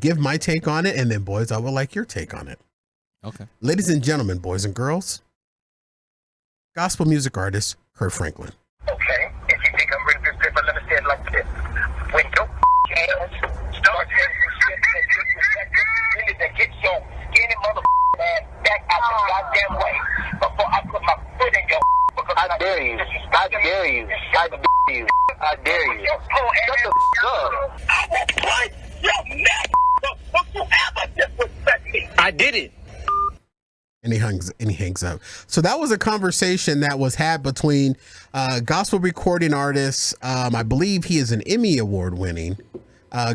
give my take on it, and then boys, I would like your take on it. Okay. Ladies and gentlemen, boys and girls, gospel music artist Kurt Franklin. Okay, if you think I'm reading this paper, let me say it like this. When your ass starts getting you need to get your skinny ass back out the goddamn way before I put my foot in your because I dare you. I dare you. I dare you. I dare you. Shut the up. I will punch your neck before you ever disrespect me. I did it. And he hangs up. So that was a conversation that was had between gospel recording artists. I believe he is an Emmy Award winning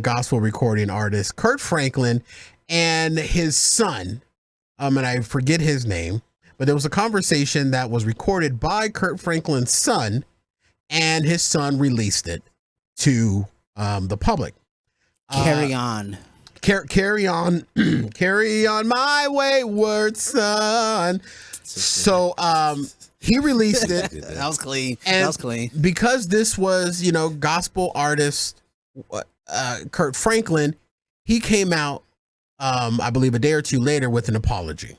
gospel recording artist, Kurt Franklin, and his son. And I forget his name, but there was a conversation that was recorded by Kurt Franklin's son, and his son released it to the public. Carry on. Carry on, carry on, my wayward son. So he released it. That was clean. And that was clean. Because this was, gospel artist Kurt Franklin, he came out, I believe, a day or two later with an apology.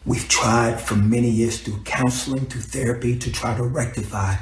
We've tried for many years through counseling, through therapy, to try to rectify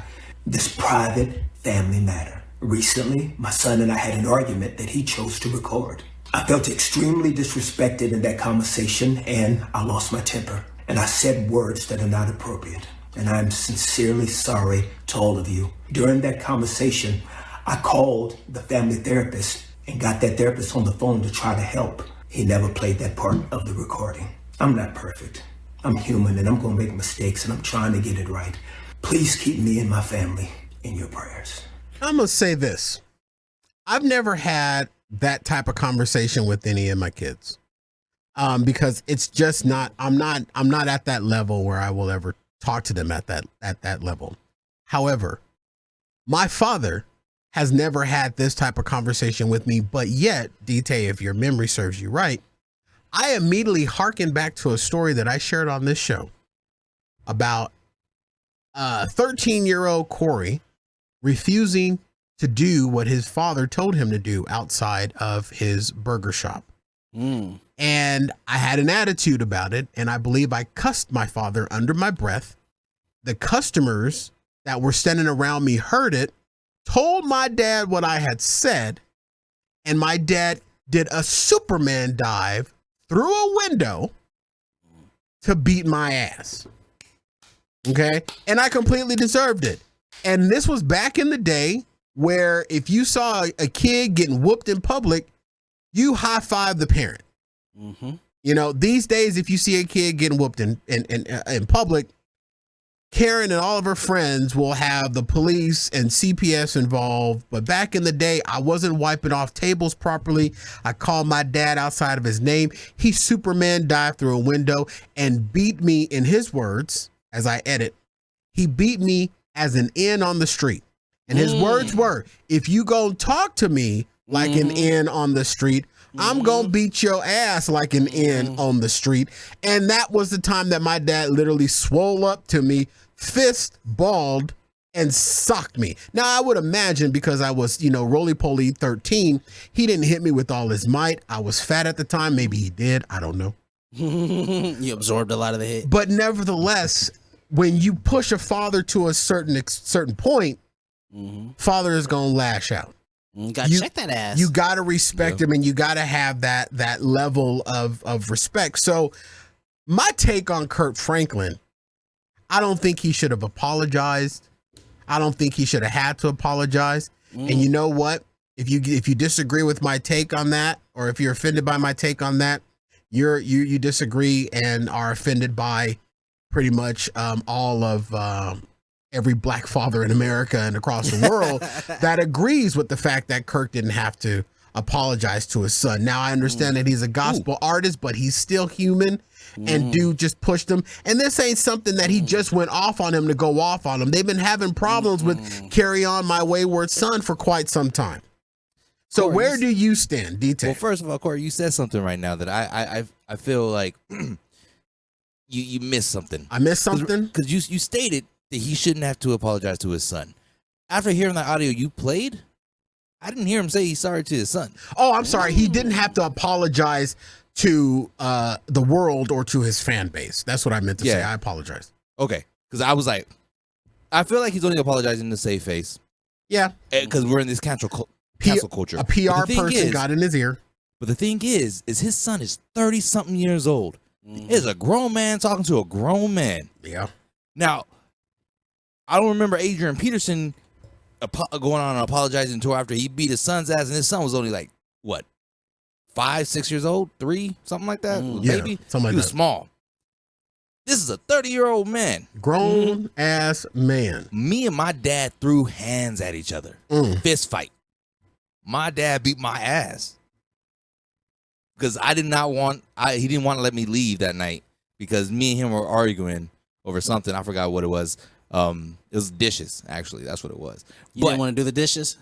this private family matter. Recently, my son and I had an argument that he chose to record. I felt extremely disrespected in that conversation, and I lost my temper. And I said words that are not appropriate. And I'm sincerely sorry to all of you. During that conversation, I called the family therapist and got that therapist on the phone to try to help. He never played that part of the recording. I'm not perfect. I'm human, and I'm going to make mistakes, and I'm trying to get it right. Please keep me and my family in your prayers. I'm going to say this. I've never had that type of conversation with any of my kids, because it's just not. I'm not at that level where I will ever talk to them at that level. However, my father has never had this type of conversation with me, but yet, DT, if your memory serves you right, I immediately hearkened back to a story that I shared on this show about 13-year-old Corey refusing to do what his father told him to do outside of his burger shop. And I had an attitude about it, and I believe I cussed my father under my breath. The customers that were standing around me heard it, told my dad what I had said, and my dad did a Superman dive through a window to beat my ass. Okay? And I completely deserved it. And this was back in the day where if you saw a kid getting whooped in public, you high-five the parent. These days, if you see a kid getting whooped in public, Karen and all of her friends will have the police and CPS involved. But back in the day, I wasn't wiping off tables properly. I called my dad outside of his name. He Superman dived through a window and beat me, in his words, as I edit, he beat me as an N on the street. And his words were, if you go talk to me like an N on the street, I'm going to beat your ass like an N on the street. And that was the time that my dad literally swole up to me, fist balled, and socked me. Now, I would imagine because I was, roly-poly 13, he didn't hit me with all his might. I was fat at the time. Maybe he did. I don't know. You absorbed a lot of the hit. But nevertheless, when you push a father to a certain point, father is going to lash out. You got to check that ass. You got to respect him, and you got to have that level of respect. So my take on Kurt Franklin, I don't think he should have apologized. I don't think he should have had to apologize. And you know what? If you disagree with my take on that, or if you're offended by my take on that, you disagree and are offended by pretty much all of every black father in America and across the world that agrees with the fact that Kirk didn't have to apologize to his son. Now, I understand that he's a gospel artist, but he's still human, and dude just pushed him. And this ain't something that he just went off on him to go off on him. They've been having problems with Carry On My Wayward Son for quite some time. So Corey, where do you stand, D-Tay? Well, first of all, Corey, you said something right now that I feel like you missed something. I missed something? Because you stated that he shouldn't have to apologize to his son. After hearing that audio you played, I didn't hear him say he's sorry to his son. Oh, I'm sorry. He didn't have to apologize to the world or to his fan base. That's what I meant to say. I apologize. Okay. Because I was like, I feel like he's only apologizing to save face. Yeah. Because we're in this cancel culture. A PR person got in his ear. But the thing is his son is 30-something years old. Is a grown man talking to a grown man. Yeah. Now, I don't remember Adrian Peterson going on and apologizing to her after he beat his son's ass, and his son was only like, what, 5, 6 years old? 3? Something like that? Maybe? Something like he was that. small. This is a 30-year-old man. Grown-ass man. Me and my dad threw hands at each other. Fist fight. My dad beat my ass. Because he didn't want to let me leave that night because me and him were arguing over something. I forgot what it was. It was dishes, actually. That's what it was. You didn't want to do the dishes?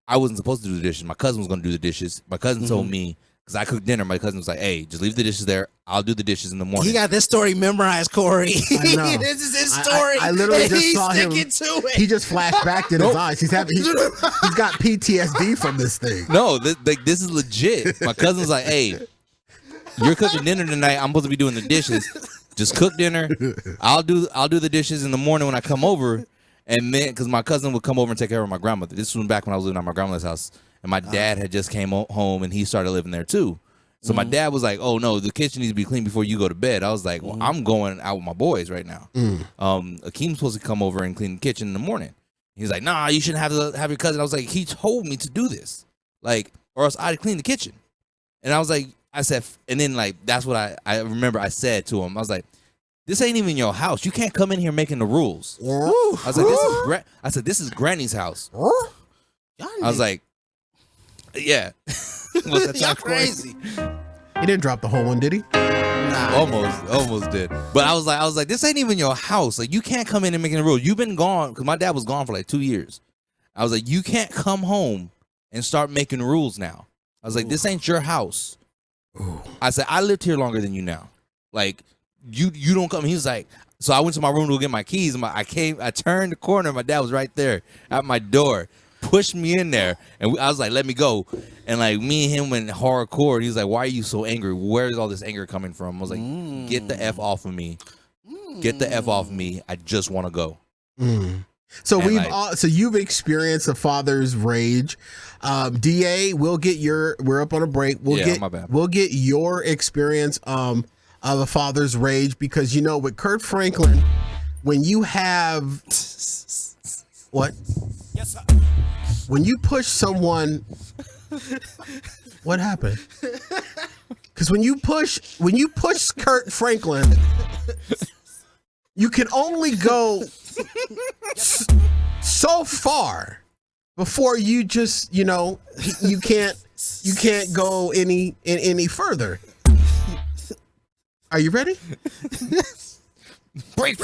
I wasn't supposed to do the dishes. My cousin was going to do the dishes. My cousin told me, because I cooked dinner, my cousin was like, hey, just leave the dishes there. I'll do the dishes in the morning. He got this story memorized, Corey. I know. This is his story. I literally just saw him. To it. He just flashed back in his eyes. He's got PTSD from this thing. No, this is legit. My cousin was like, hey, you're cooking dinner tonight. I'm supposed to be doing the dishes. Just cook dinner. I'll do the dishes in the morning when I come over. And then, because my cousin would come over and take care of my grandmother. This was back when I was living at my grandmother's house. And my dad had just came home and he started living there too. So my dad was like, oh no, the kitchen needs to be clean before you go to bed. I was like, well, I'm going out with my boys right now. Akeem's supposed to come over and clean the kitchen in the morning. He's like, nah, you shouldn't have your cousin. I was like, he told me to do this. Like, or else I'd clean the kitchen. And I was like, and then like, that's what I remember I said to him. I was like, this ain't even your house. You can't come in here making the rules. I was like, this is Granny's house. I was like, yeah. Y'all crazy. He didn't drop the whole one, did he? Nah, almost did. But I was like, this ain't even your house. Like, you can't come in and making the rules. You've been gone, because my dad was gone for like 2 years. I was like, you can't come home and start making rules now. I was like, this ain't your house. I said, I lived here longer than you now. Like, you don't come. He was like, so I went to my room to go get my keys. And I turned the corner. My dad was right there at my door, pushed me in there. And I was like, let me go. And like, me and him went hardcore. And he was like, why are you so angry? Where is all this anger coming from? I was like, get the F off of me. Get the F off of me. I just want to go. So so you've experienced a father's rage. DA, we're up on a break. We'll get your experience of a father's rage, because you know, with Kurt Franklin, when you have what? Yes, sir. When you push someone, what happened? Because when you push Kurt Franklin, you can only go so far before you just, you can't go any further. Are you ready? Break.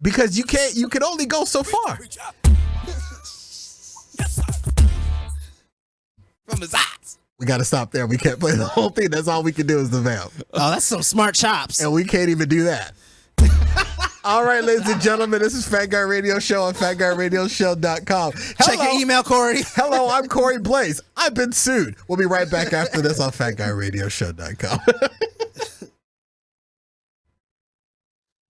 Because you can only go so far. From his eyes. We got to stop there. We can't play the whole thing. That's all we can do is the vamp. Oh, that's some smart chops. And we can't even do that. All right, ladies and gentlemen, this is Fat Guy Radio Show on FatGuyRadioShow.com. Check your email, Corey. Hello, I'm Corey Blaze. I've been sued. We'll be right back after this on FatGuyRadioShow.com.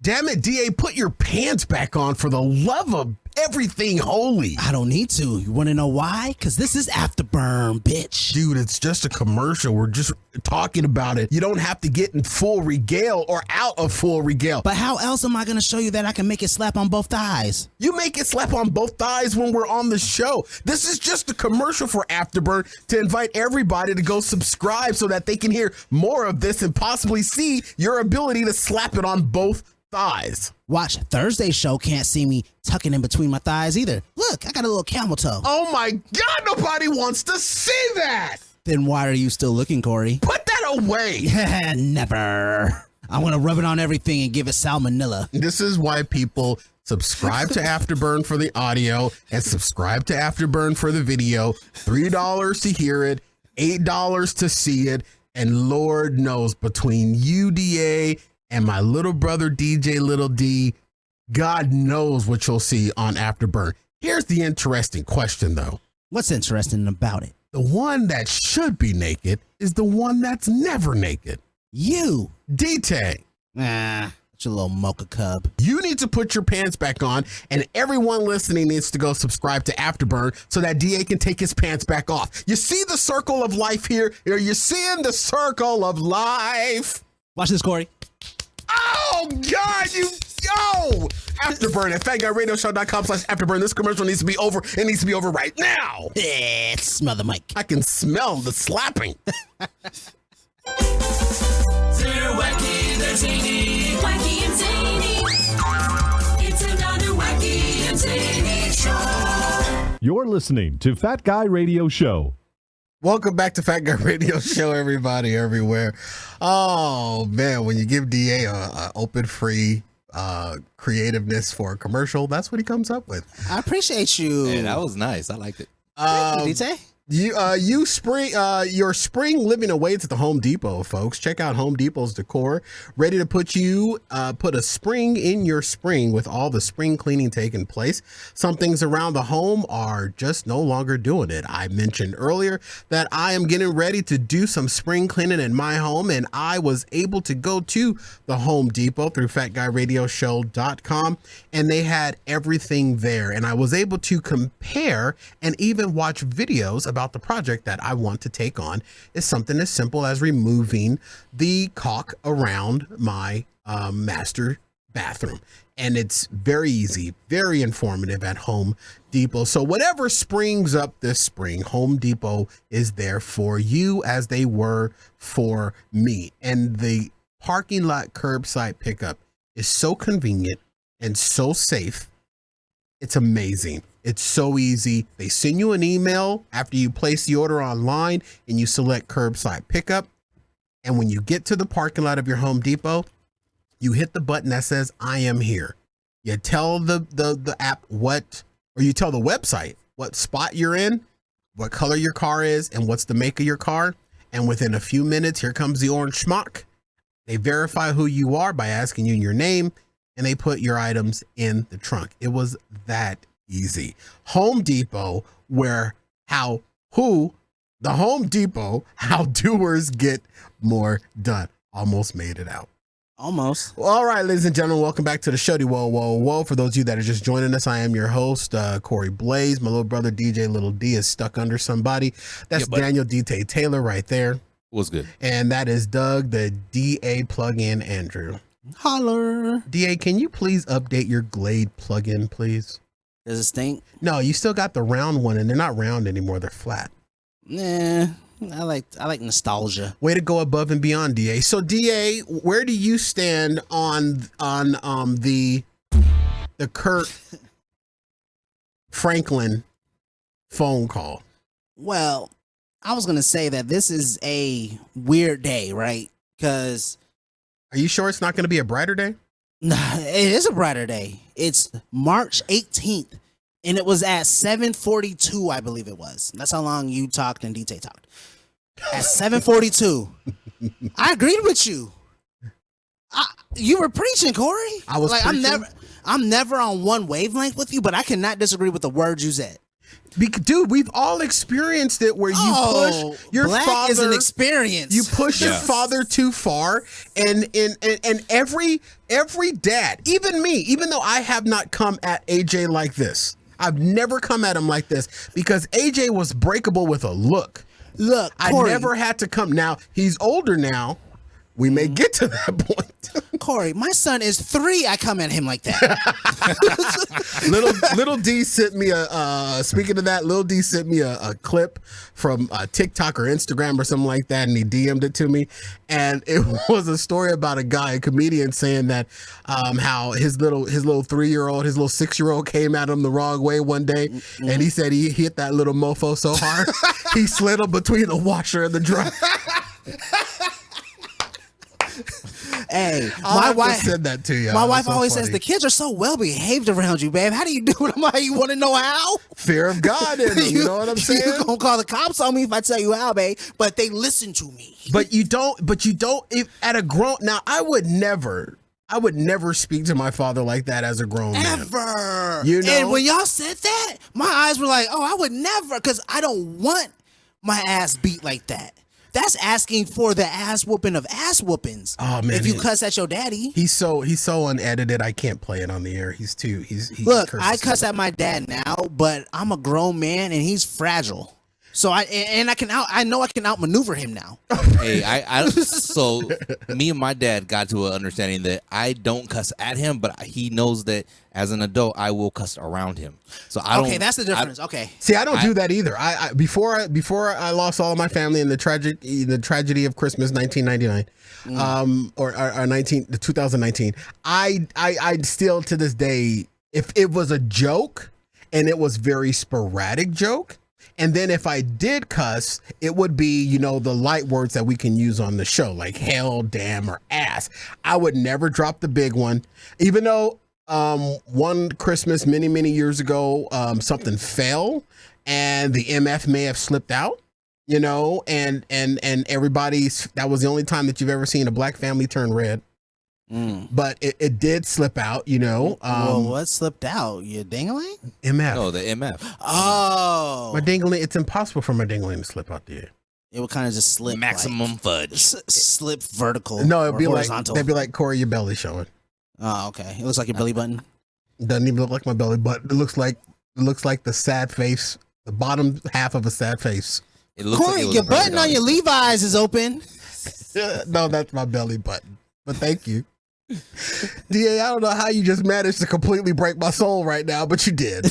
Damn it, DA, put your pants back on for the love of everything holy. I don't need to. You want to know why? Because this is Afterburn, bitch. Dude, it's just a commercial. We're just talking about it. You don't have to get in full regale or out of full regale. But how else am I going to show you that I can make it slap on both thighs? You make it slap on both thighs when we're on the show. This is just a commercial for Afterburn to invite everybody to go subscribe so that they can hear more of this and possibly see your ability to slap it on both thighs. Watch Thursday's show can't see me tucking in between my thighs either. Look, I got a little camel toe. Oh my God, nobody wants to see that. Then why are you still looking, Corey? Put that away. Never. I want to rub it on everything and give it salmonella. This is why people subscribe to Afterburn for the audio and subscribe to Afterburn for the video. $3 to hear it, $8 to see it. And Lord knows, between UDA and my little brother DJ Little D, God knows what you'll see on Afterburn. Here's the interesting question, though. What's interesting about it? The one that should be naked is the one that's never naked. You. D-Tay. It's your little mocha cub. You need to put your pants back on, and everyone listening needs to go subscribe to Afterburn so that DA can take his pants back off. You see the circle of life here? Are you seeing the circle of life? Watch this, Corey. Oh, God, yo! Afterburn at FatGuyRadioShow.com/Afterburn. This commercial needs to be over. It needs to be over right now. Smell the mic. I can smell the slapping. They're wacky, they're zany. Wacky and zany. It's another wacky and zany show. You're listening to Fat Guy Radio Show. Welcome back to Fat Guy Radio Show, everybody, everywhere. Oh, man, when you give DA a open, free creativeness for a commercial, that's what he comes up with. I appreciate you. Hey, that was nice. I liked it. Thank you, DJ. Your spring living awaits at the Home Depot, folks. Check out Home Depot's decor, ready to put a spring in your spring with all the spring cleaning taking place. Some things around the home are just no longer doing it. I mentioned earlier that I am getting ready to do some spring cleaning in my home, and I was able to go to the Home Depot through FatGuyRadioShow.com, and they had everything there, and I was able to compare and even watch videos about the project that I want to take on. Is something as simple as removing the caulk around my master bathroom. And it's very easy, very informative at Home Depot. So whatever springs up this spring, Home Depot is there for you as they were for me. And the parking lot curbside pickup is so convenient and so safe. It's amazing. It's so easy. They send you an email after you place the order online and you select curbside pickup. And when you get to the parking lot of your Home Depot, you hit the button that says, I am here. You tell the app you tell the website what spot you're in, what color your car is, and what's the make of your car. And within a few minutes, here comes the orange schmuck. They verify who you are by asking you your name, and they put your items in the trunk. It was that easy. Home Depot, how doers get more done. Almost made it out. Almost. All right, ladies and gentlemen, welcome back to the show. Whoa, whoa, whoa. For those of you that are just joining us, I am your host, Corey Blaze. My little brother, DJ Little D, is stuck under somebody. That's Daniel D.T. Taylor right there. What's good? And that is Doug, the DA plug-in Andrew. Holler. DA, can you please update your Glade plug-in, please? Does it stink? No, you still got the round one, and they're not round anymore. They're flat. Nah, I like nostalgia. Way to go above and beyond, DA. So, DA, where do you stand on the Kurt Franklin phone call? Well, I was gonna say that this is a weird day, right? Because are you sure it's not going to be a brighter day? Nah, it is a brighter day. It's March 18th, and it was at 7:42, I believe it was. That's how long you talked and DT talked. At 7:42, I agreed with you. You were preaching, Corey. I was like, preaching. I'm never on one wavelength with you, but I cannot disagree with the words you said. Dude, we've all experienced it where you push your black father. is an experience. You push your father too far, and every dad, even me, even though I have not come at AJ like this, I've never come at him like this because AJ was breakable with a look. Look, I Corey, never had to come. Now he's older now. We may get to that point. Corey, my son is 3. I come at him like that. little D sent me speaking of that, Lil D sent me a clip from TikTok or Instagram or something like that, and he DM'd it to me, and it was a story about a guy, a comedian, saying that how his little 3-year-old, his little 6-year-old came at him the wrong way one day, and he said he hit that little mofo so hard he slid him between the washer and the dryer. Hey, my wife said that to you. My wife always says the kids are so well behaved around you, babe. How do you do it? I'm like, you want to know how? Fear of God in them, you know what I'm saying? You're gonna call the cops on me if I tell you how, babe. But they listen to me. But you don't. If, at a grown now, I would never speak to my father like that as a grown man. Ever. You know? And when y'all said that, my eyes were like, oh, I would never, because I don't want my ass beat like that. That's asking for the ass whooping of ass whoopings. Oh man! If you cuss at your daddy, he's so unedited. I can't play it on the air. He's look. I cuss at my dad now, but I'm a grown man and he's fragile. So I know I can outmaneuver him now. Hey, so me and my dad got to an understanding that I don't cuss at him, but he knows that as an adult I will cuss around him. So I don't. Okay, that's the difference. Okay. See, I don't do that either. I before I lost all of my family in the tragedy of Christmas 1999, or 2019. I still to this day, if it was a joke and it was very sporadic joke. And then if I did cuss, it would be, the light words that we can use on the show, like hell, damn, or ass. I would never drop the big one, even though one Christmas many, many years ago, something fell and the MF may have slipped out, and everybody's, that was the only time that you've ever seen a black family turn red. But it did slip out, well, what slipped out? Your dingling? MF. No, the MF. Oh. My dingling, it's impossible for my dingling to slip out there. It would kind of just slip. Maximum fudge. Slip vertical. No, it'd be horizontal. They'd be like, Corey, your belly showing. Oh, okay. It looks like your belly button. Doesn't even look like my belly button. It looks like the sad face, the bottom half of a sad face. It looks Corey, like your button on your Levi's is open. No, that's my belly button. But thank you. DA, I don't know how you just managed to completely break my soul right now, but you did.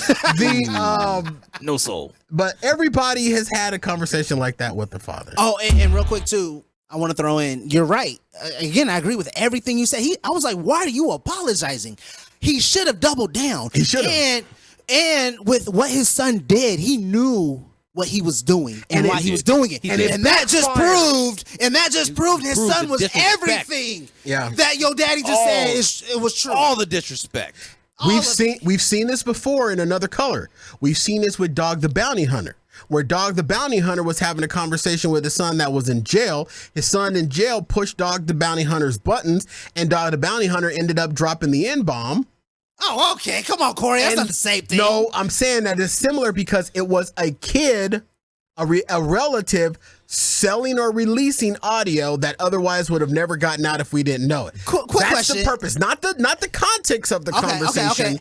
No soul. But everybody has had a conversation like that with their father. Oh, and real quick too, I want to throw in, you're right. Again, I agree with everything you said. I was like, why are you apologizing? He should have doubled down. He should have. And with what his son did, he knew what he was doing and why he was doing it. And that just proved his son was everything that your daddy just said it was true. All the disrespect. We've seen this before in another color. We've seen this with Dog the Bounty Hunter, where Dog the Bounty Hunter was having a conversation with his son that was in jail. His son in jail pushed Dog the Bounty Hunter's buttons, and Dog the Bounty Hunter ended up dropping the N-bomb. Oh, okay. Come on, Corey. That's not the same thing. No, I'm saying that it's similar because it was a kid, a relative, selling or releasing audio that otherwise would have never gotten out if we didn't know it. Quick That's question. the purpose, not the context of the conversation. Okay.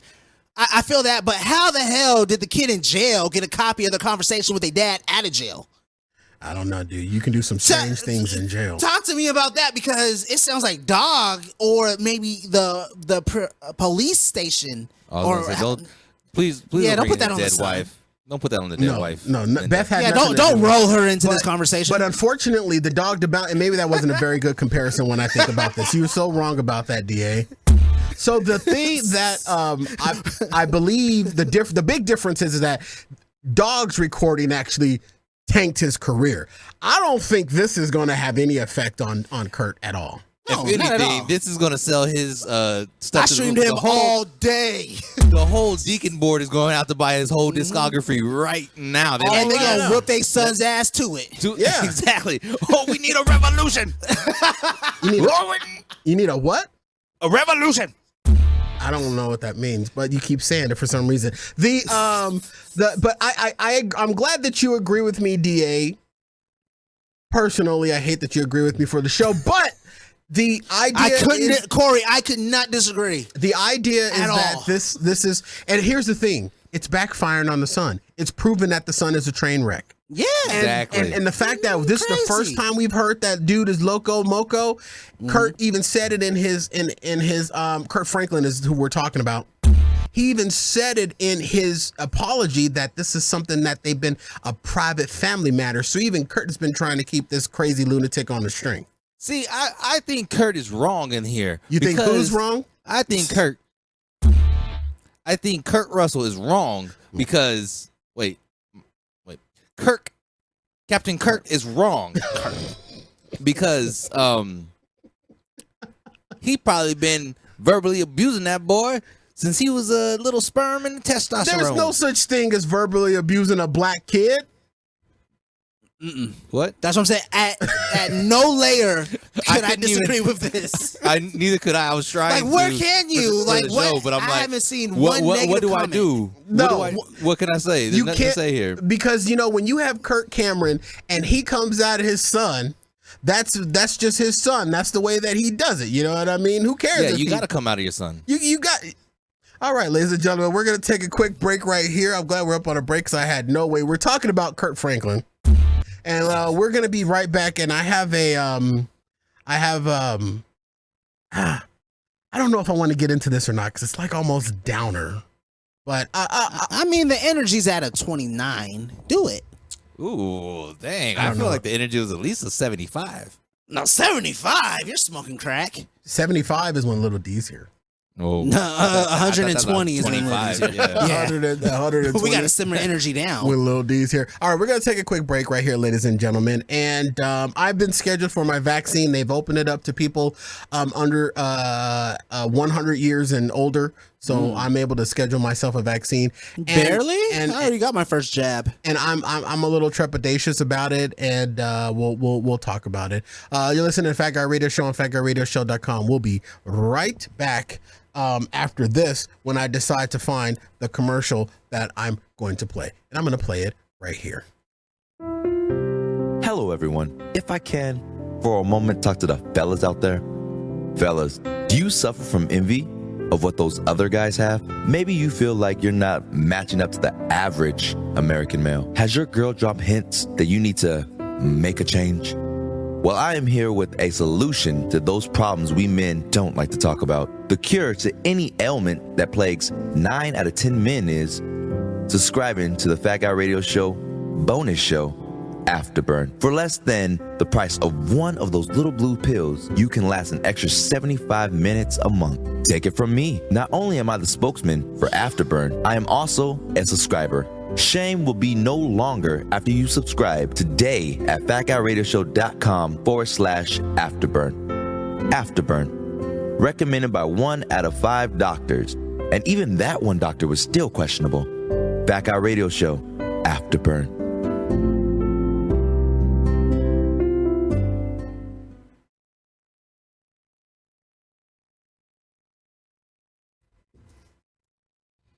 I feel that, but how the hell did the kid in jail get a copy of the conversation with their dad out of jail? I don't know, dude. You can do some strange things in jail. Talk to me about that, because it sounds like Dog or maybe the police station. Please don't put that on the dead wife. Don't put that on the dead wife. No, Beth had don't roll her into this conversation. But unfortunately, the dog about, and maybe that wasn't a very good comparison when I think about this. You were so wrong about that, DA. So the thing that I believe the big difference is that Dog's recording actually tanked his career. I don't think this is going to have any effect on Kurt at all. No, if anything, this is going to sell his stuff. I streamed him all day. The whole Deacon board is going out to buy his whole discography right now. And they're going to whip their son's ass to it. Yeah. Exactly. Oh, we need a revolution. You need a what? A revolution. I don't know what that means, but you keep saying it for some reason. I'm glad that you agree with me, DA. Personally, I hate that you agree with me for the show, but the idea Corey, I could not disagree. The idea is that this is, and here's the thing, it's backfiring on the sun. It's proven that the sun is a train wreck. Yeah, exactly. And the fact that this is the first time we've heard that dude is loco moco. Kurt even said it in his Kurt Franklin is who we're talking about. He even said it in his apology that this is something that they've been a private family matter. So even Kurt has been trying to keep this crazy lunatic on the string. See, I think Kurt is wrong in here. You think who's wrong? I think Kurt Russell is wrong because Captain Kirk is wrong because he probably been verbally abusing that boy since he was a little sperm and testosterone. There's no such thing as verbally abusing a black kid. What? That's what I'm saying. At no layer could I disagree with this. Neither could I. I was trying. Like, where can you? Like, what? But I'm I like, haven't seen what do comment. I do? No. What can I say? There's nothing to say here. Because when you have Kirk Cameron and he comes out of his son, that's just his son. That's the way that he does it. You know what I mean? Who cares? Yeah, you got to come out of your son. You got. All right, ladies and gentlemen, we're gonna take a quick break right here. I'm glad we're up on a break because I had no way. We're talking about Kurt Franklin. And we're gonna be right back. And I don't know if I want to get into this or not because it's like almost downer. But I mean, the energy's at a 29. Do it. Ooh, dang! I feel like the energy was at least a 75. No, 75. You're smoking crack. 75 is when Little D's here. Oh, no, 120 is when 25. Little D's here. Yeah, 120. We got to simmer energy down. When Little D's here. All right, we're going to take a quick break right here, ladies and gentlemen. And I've been scheduled for my vaccine. They've opened it up to people under 100 years and older. So I'm able to schedule myself a vaccine. Barely? And I already got my first jab. And I'm a little trepidatious about it, and we'll talk about it. You're listening to Fat Guy Radio Show on FatGuyRadioShow.com. We'll be right back after this when I decide to find the commercial that I'm going to play. And I'm going to play it right here. Hello, everyone. If I can, for a moment, talk to the fellas out there. Fellas, do you suffer from envy of what those other guys have? Maybe you feel like you're not matching up to the average American male. Has your girl dropped hints that you need to make a change? Well, I am here with a solution to those problems we men don't like to talk about. The cure to any ailment that plagues 9 out of 10 men is subscribing to the Fat Guy Radio Show bonus show, Afterburn. For less than the price of one of those little blue pills, you can last an extra 75 minutes a month. Take it from me. Not only am I the spokesman for Afterburn, I am also a subscriber. Shame will be no longer after you subscribe today at fatguyradioshow.com/afterburn. Afterburn. Recommended by 1 out of 5 doctors. And even that one doctor was still questionable. Fat Guy Radio Show, Afterburn.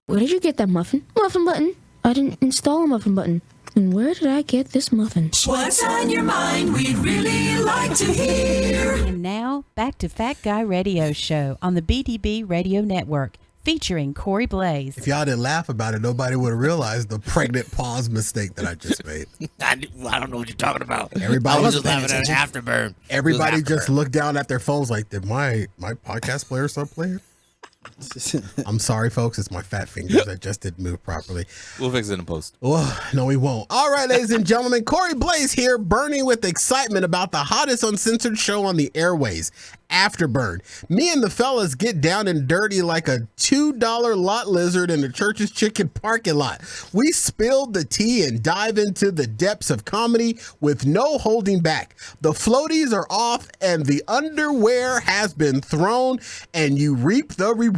Where did you get that muffin? Muffin button. I didn't install a muffin button. And where did I get this muffin? What's on your mind? We'd really like to hear. And now, back to Fat Guy Radio Show on the BDB Radio Network, featuring Corey Blaze. If y'all didn't laugh about it, nobody would have realized the pregnant pause mistake that I just made. I don't know what you're talking about. Everybody I was just laughing at Afterburn. Everybody just looked down at their phones like, did my podcast player start playing? I'm sorry, folks. It's my fat fingers that just didn't move properly. We'll fix it in post. Oh, no, we won't. All right, ladies and gentlemen, Corey Blaze here, burning with excitement about the hottest uncensored show on the airways, Afterburn. Me and the fellas get down and dirty like a $2 lot lizard in the Church's Chicken parking lot. We spill the tea and dive into the depths of comedy with no holding back. The floaties are off and the underwear has been thrown, and you reap the rewards.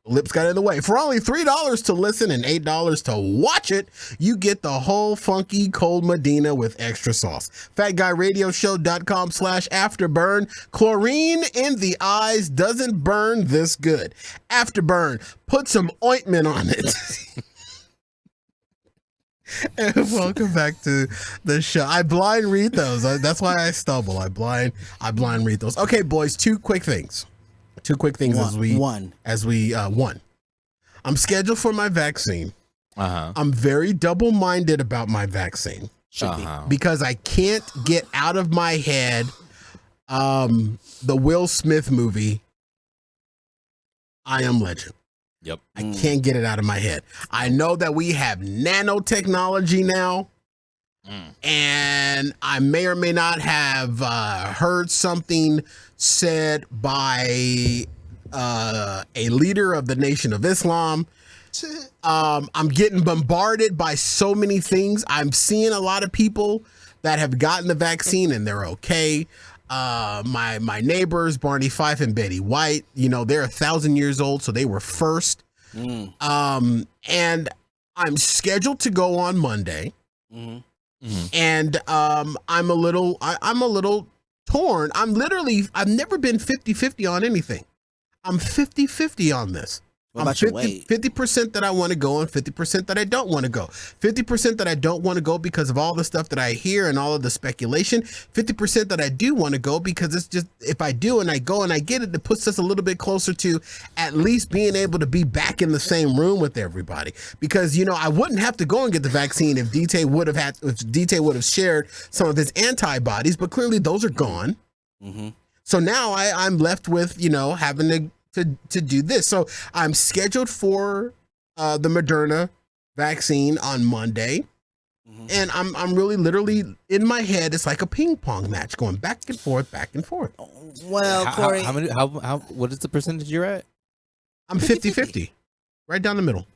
Lips got in the way. For only $3 to listen and $8 to watch it, you get the whole funky cold Medina with extra sauce. FatGuyRadioShow.com/afterburn. Chlorine in the eyes doesn't burn this good. Afterburn. Put some ointment on it. And welcome back to the show. I blind read those. That's why I stumble. I blind read those. Okay, boys, two quick things. One. I'm scheduled for my vaccine. I'm very double-minded about my vaccine. Because I can't get out of my head the Will Smith movie, I Am Legend. Yep. I can't get it out of my head. I know that we have nanotechnology now. And I may or may not have heard something said by a leader of the Nation of Islam. I'm getting bombarded by so many things. I'm seeing a lot of people that have gotten the vaccine and they're okay. My neighbors, Barney Fife and Betty White, they're 1,000 years old, so they were first. And I'm scheduled to go on Monday. And I'm a little torn. I've never been 50-50 on anything. I'm 50-50 on this. What about your weight? 50% that I want to go and 50% that I don't want to go. 50% that I don't want to go because of all the stuff that I hear and all of the speculation. 50% that I do want to go because it's just, if I do and I go and I get it, it puts us a little bit closer to at least being able to be back in the same room with everybody. Because, I wouldn't have to go and get the vaccine if DT would have shared some of his antibodies, but clearly those are gone. So now I'm left with, having to do this. So I'm scheduled for the Moderna vaccine on Monday. And I'm really literally in my head, it's like a ping pong match going back and forth. Well, Corey, what is the percentage you're at? I'm 50-50, right down the middle.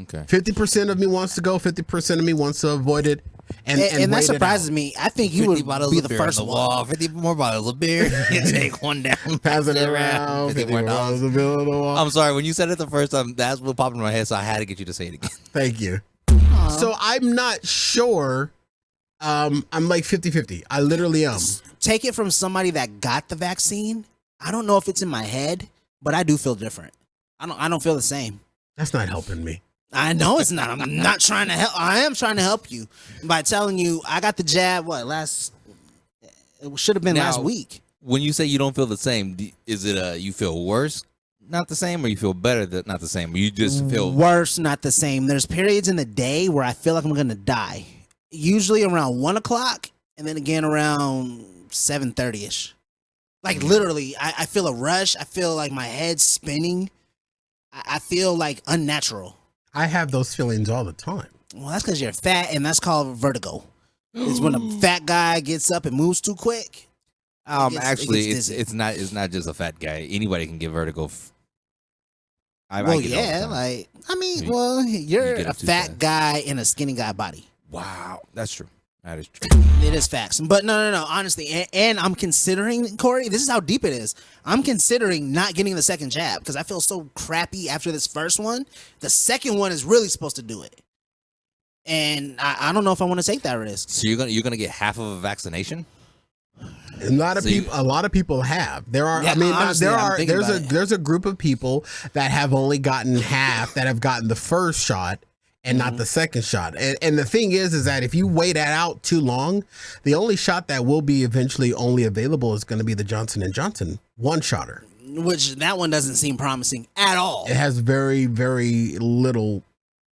Okay. 50% of me wants to go, 50% of me wants to avoid it. And that surprises me. I think you would be the first one. 50 more bottles of beer. You take one down. Pass it around. 50 more bottles of beer on the wall. I'm sorry. When you said it the first time, that's what popped in my head, so I had to get you to say it again. Thank you. So I'm not sure. I'm like 50-50. I literally am. Take it from somebody that got the vaccine. I don't know if it's in my head, but I do feel different. I don't feel the same. That's not helping me. I know it's not. I'm not trying to help. I am trying to help you by telling you I got the jab. It should have been last week. When you say you don't feel the same, is it you feel worse, not the same, or you feel better, not the same? Or you just feel worse, not the same. There's periods in the day where I feel like I'm gonna die. Usually around 1:00, and then again around 7:30ish. Like literally, I feel a rush. I feel like my head's spinning. I feel like unnatural. I have those feelings all the time. Well, that's because you're fat, and that's called vertigo. It's when a fat guy gets up and moves too quick. It's not just a fat guy. Anybody can get vertigo. You're a fat guy in a skinny guy body. Wow, that's true. That is true. It is facts. But no. Honestly, and I'm considering, Corey, this is how deep it is. I'm considering not getting the second jab because I feel so crappy after this first one. The second one is really supposed to do it. And I don't know if I want to take that risk. So you're gonna get half of a vaccination? A lot of people have. There's a group of people that have only gotten half, that have gotten the first shot and not the second shot. And the thing is that if you wait that out too long, the only shot that will be eventually only available is going to be the Johnson & Johnson one-shotter. Which that one doesn't seem promising at all. It has very, very little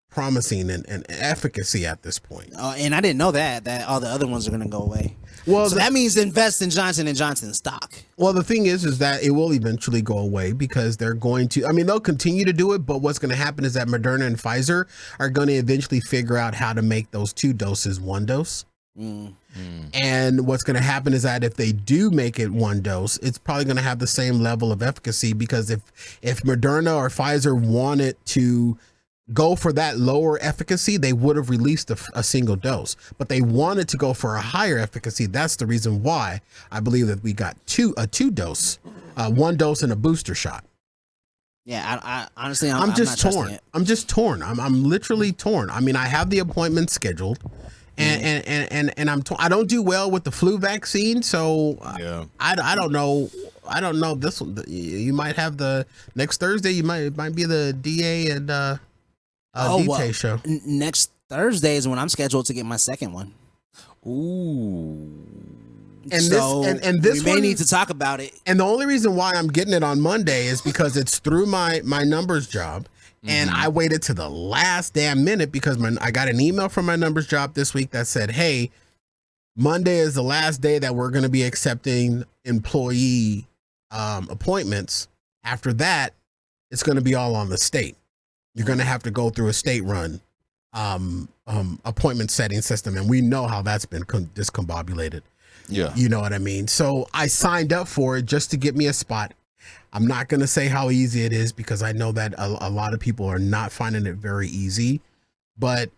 promising and efficacy at this point. And I didn't know that all the other ones are going to go away. Well, so that means invest in Johnson & Johnson stock. Well, the thing is that it will eventually go away because they're going to, they'll continue to do it, but what's going to happen is that Moderna and Pfizer are going to eventually figure out how to make those 2 doses 1 dose. And what's going to happen is that if they do make it 1 dose, it's probably going to have the same level of efficacy, because if Moderna or Pfizer wanted to go for that lower efficacy, they would have released a single dose, but they wanted to go for a higher efficacy. That's the reason why I believe that we got a 2 dose, 1 dose and a booster shot. Yeah, I honestly, I'm just not torn. it. I'm just torn. I'm literally torn. I mean, I have the appointment scheduled, and I'm I don't do well with the flu vaccine, so I don't know. I don't know this one. You might have the next Thursday. It might be the DA and DT show. Next Thursday is when I'm scheduled to get my second one. Ooh. And so this we may one, need to talk about it. And the only reason why I'm getting it on Monday is because it's through my numbers job. And I waited to the last damn minute because I got an email from my numbers job this week that said, hey, Monday is the last day that we're going to be accepting employee appointments. After that, it's going to be all on the state. You're going to have to go through a state-run appointment setting system. And we know how that's been discombobulated. Yeah. You know what I mean? So I signed up for it just to get me a spot. I'm not going to say how easy it is because I know that a lot of people are not finding it very easy, but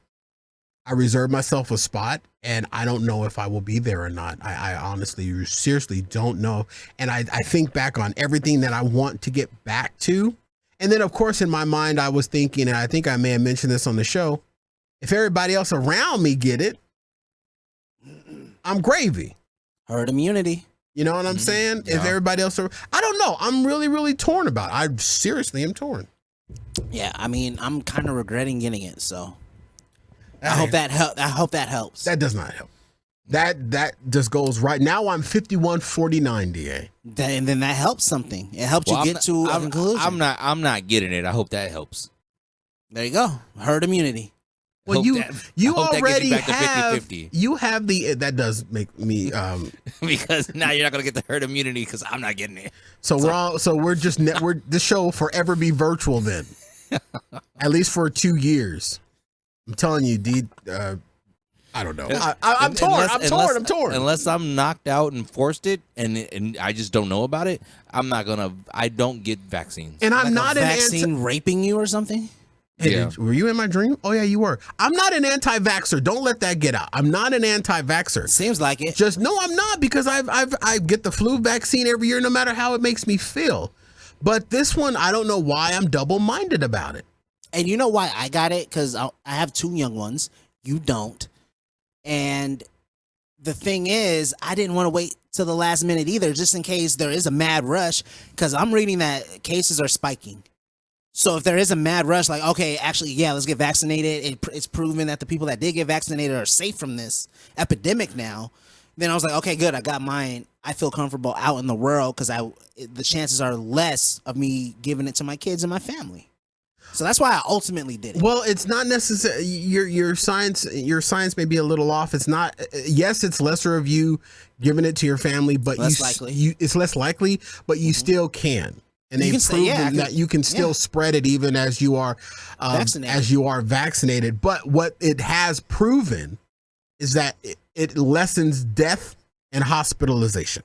I reserved myself a spot and I don't know if I will be there or not. I honestly, seriously don't know. And I think back on everything that I want to get back to. And then of course in my mind, I was thinking, and I think I may have mentioned this on the show, if everybody else around me get it, I'm gravy. Herd immunity. You know what I'm saying? Yeah. If everybody else are, I don't know. I'm really, really torn about it. I seriously am torn. Yeah, I mean, I'm kind of regretting getting it, so I hope that helps. That does not help. That just goes right now. I'm 51-49, DA. And then that helps something. It helps you get to a conclusion. I'm not getting it. I hope that helps. There you go. Herd immunity. Well, you already back to have 50-50. you have the that does make me because now you're not gonna get the herd immunity because I'm not getting it. So we're this show will forever be virtual then, at least for 2 years. I'm telling you, D. I don't know. I'm torn. Unless I'm knocked out and forced it, and I just don't know about it, I don't get vaccines. And I'm not a vaccine raping you or something. Hey, were you in my dream? Oh, yeah, you were. I'm not an anti-vaxxer. Don't let that get out. I'm not an anti-vaxxer. Seems like it. No, I'm not, because I get the flu vaccine every year no matter how it makes me feel. But this one, I don't know why I'm double-minded about it. And you know why I got it? Because I have 2 young ones. You don't. And the thing is, I didn't want to wait till the last minute either, just in case there is a mad rush, because I'm reading that cases are spiking. So if there is a mad rush, like, okay, actually, yeah, let's get vaccinated. It's proven that the people that did get vaccinated are safe from this epidemic now. Then I was like, okay, good. I got mine. I feel comfortable out in the world because the chances are less of me giving it to my kids and my family. So that's why I ultimately did it. Well, it's not necessary. Your science may be a little off. It's not. Yes, it's lesser of you giving it to your family, but it's less likely. But you still can. And they've proven that you can still spread it even as you are vaccinated. But what it has proven is that it lessens death and hospitalization.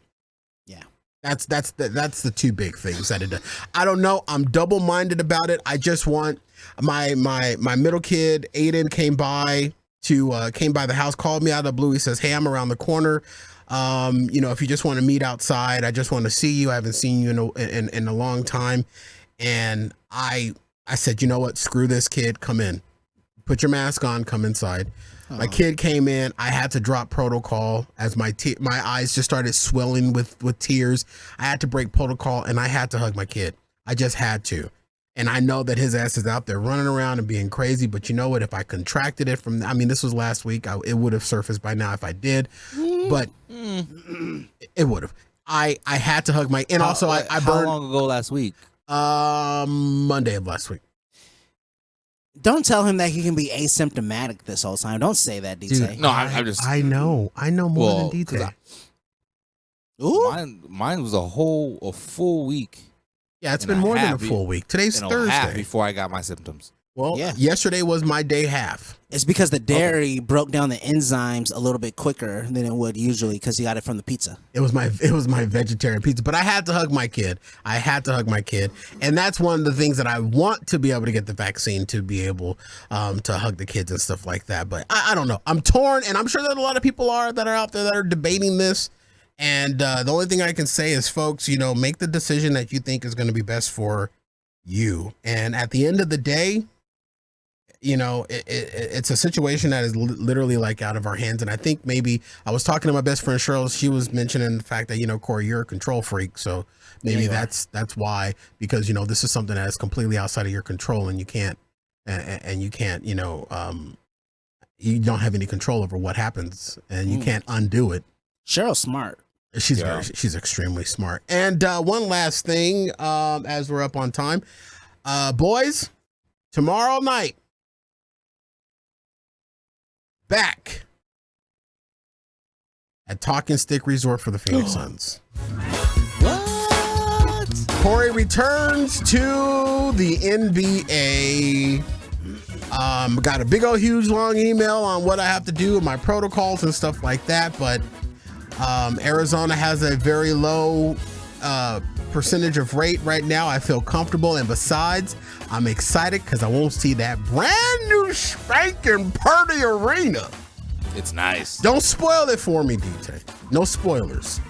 Yeah, that's the 2 big things that it does. I don't know. I'm double-minded about it. I just want my middle kid Aiden came by the house, called me out of the blue. He says, "Hey, I'm around the corner. If you just want to meet outside, I just want to see you. I haven't seen you in a long time." And I said, you know what? Screw this kid. Come in. Put your mask on. Come inside. My kid came in. I had to drop protocol as my eyes just started swelling with tears. I had to break protocol and I had to hug my kid. I just had to. And I know that his ass is out there running around and being crazy. But you know what? If I contracted it this was last week. It would have surfaced by now if I did. But it would have. I had to hug my. And also, I burned. How long ago last week? Monday of last week. Don't tell him that he can be asymptomatic this whole time. Don't say that, DJ. Dude, no, I know more than DJ. Mine was a full week. Yeah, it's been more than a full week. Today's Thursday. Half before I got my symptoms. Well, yesterday was my day half. It's because the dairy broke down the enzymes a little bit quicker than it would usually because he got it from the pizza. It was my vegetarian pizza, but I had to hug my kid. And that's one of the things that I want to be able to get the vaccine to be able to hug the kids and stuff like that. But I don't know. I'm torn, and I'm sure that a lot of people that are out there that are debating this. And the only thing I can say is, folks, make the decision that you think is going to be best for you. And at the end of the day, you know, it's a situation that is literally like out of our hands. And I think maybe I was talking to my best friend Cheryl. She was mentioning the fact that, you know, Corey, you're a control freak. So maybe that's why, because, you know, this is something that is completely outside of your control, and you can't, you know, you don't have any control over what happens, and you can't undo it. Cheryl's smart. She's extremely smart. And one last thing, as we're up on time, boys, tomorrow night, back at Talking Stick Resort for the Phoenix Suns. What? Corey returns to the NBA. Got a big old huge long email on what I have to do with my protocols and stuff like that, but Arizona has a very low percentage of rate right now. I feel comfortable, and besides, I'm excited because I won't see that brand new spanking Purdy Arena. It's nice. Don't spoil it for me, DJ. No spoilers.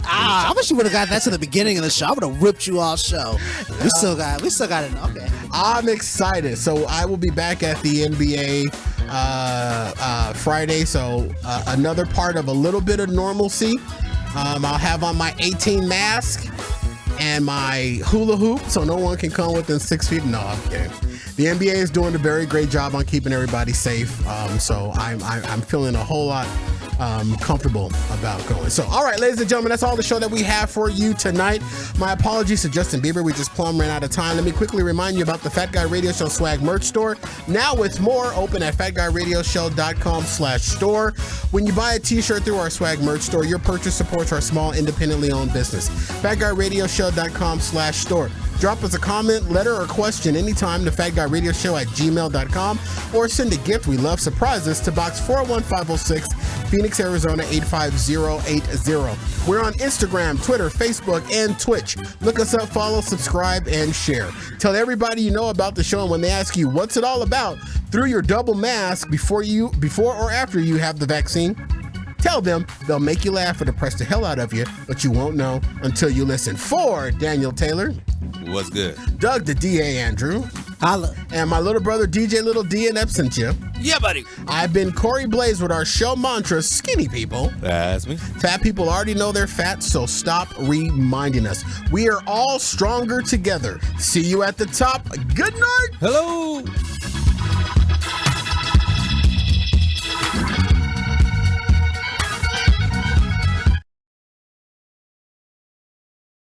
I wish you would have got that to the beginning of the show. I would have ripped you all show. We still got it. Okay. I'm excited. So I will be back at the NBA Friday. So another part of a little bit of normalcy. I'll have on my 18 mask and my hula hoop, so no one can come within 6 feet. No, I'm kidding. The NBA is doing a very great job on keeping everybody safe. So I'm feeling a whole lot comfortable about going. So, all right, ladies and gentlemen, that's all the show that we have for you tonight. My apologies to Justin Bieber. We just plumb ran out of time. Let me quickly remind you about the Fat Guy Radio Show swag merch store. Now with more, open at fatguyradioshow.com/store. When you buy a t-shirt through our swag merch store, your purchase supports our small independently owned business. fatguyradioshow.com/store. Drop us a comment, letter, or question anytime to fatguyradioshow@gmail.com, or send a gift. We love surprises to Box 41506, Phoenix, Arizona 85080. We're on Instagram, Twitter, Facebook, and Twitch. Look us up, follow, subscribe, and share. Tell everybody you know about the show, and when they ask you what's it all about, through your double mask before or after you have the vaccine, tell them. They'll make you laugh or depress the hell out of you, but you won't know until you listen. For Daniel Taylor. What's good? Doug the DA Andrew. Holla. And my little brother DJ Little D in absentia. Yeah, buddy. I've been Corey Blaze with our show mantra, skinny people. That's me. Fat people already know they're fat, so stop reminding us. We are all stronger together. See you at the top. Good night. Hello.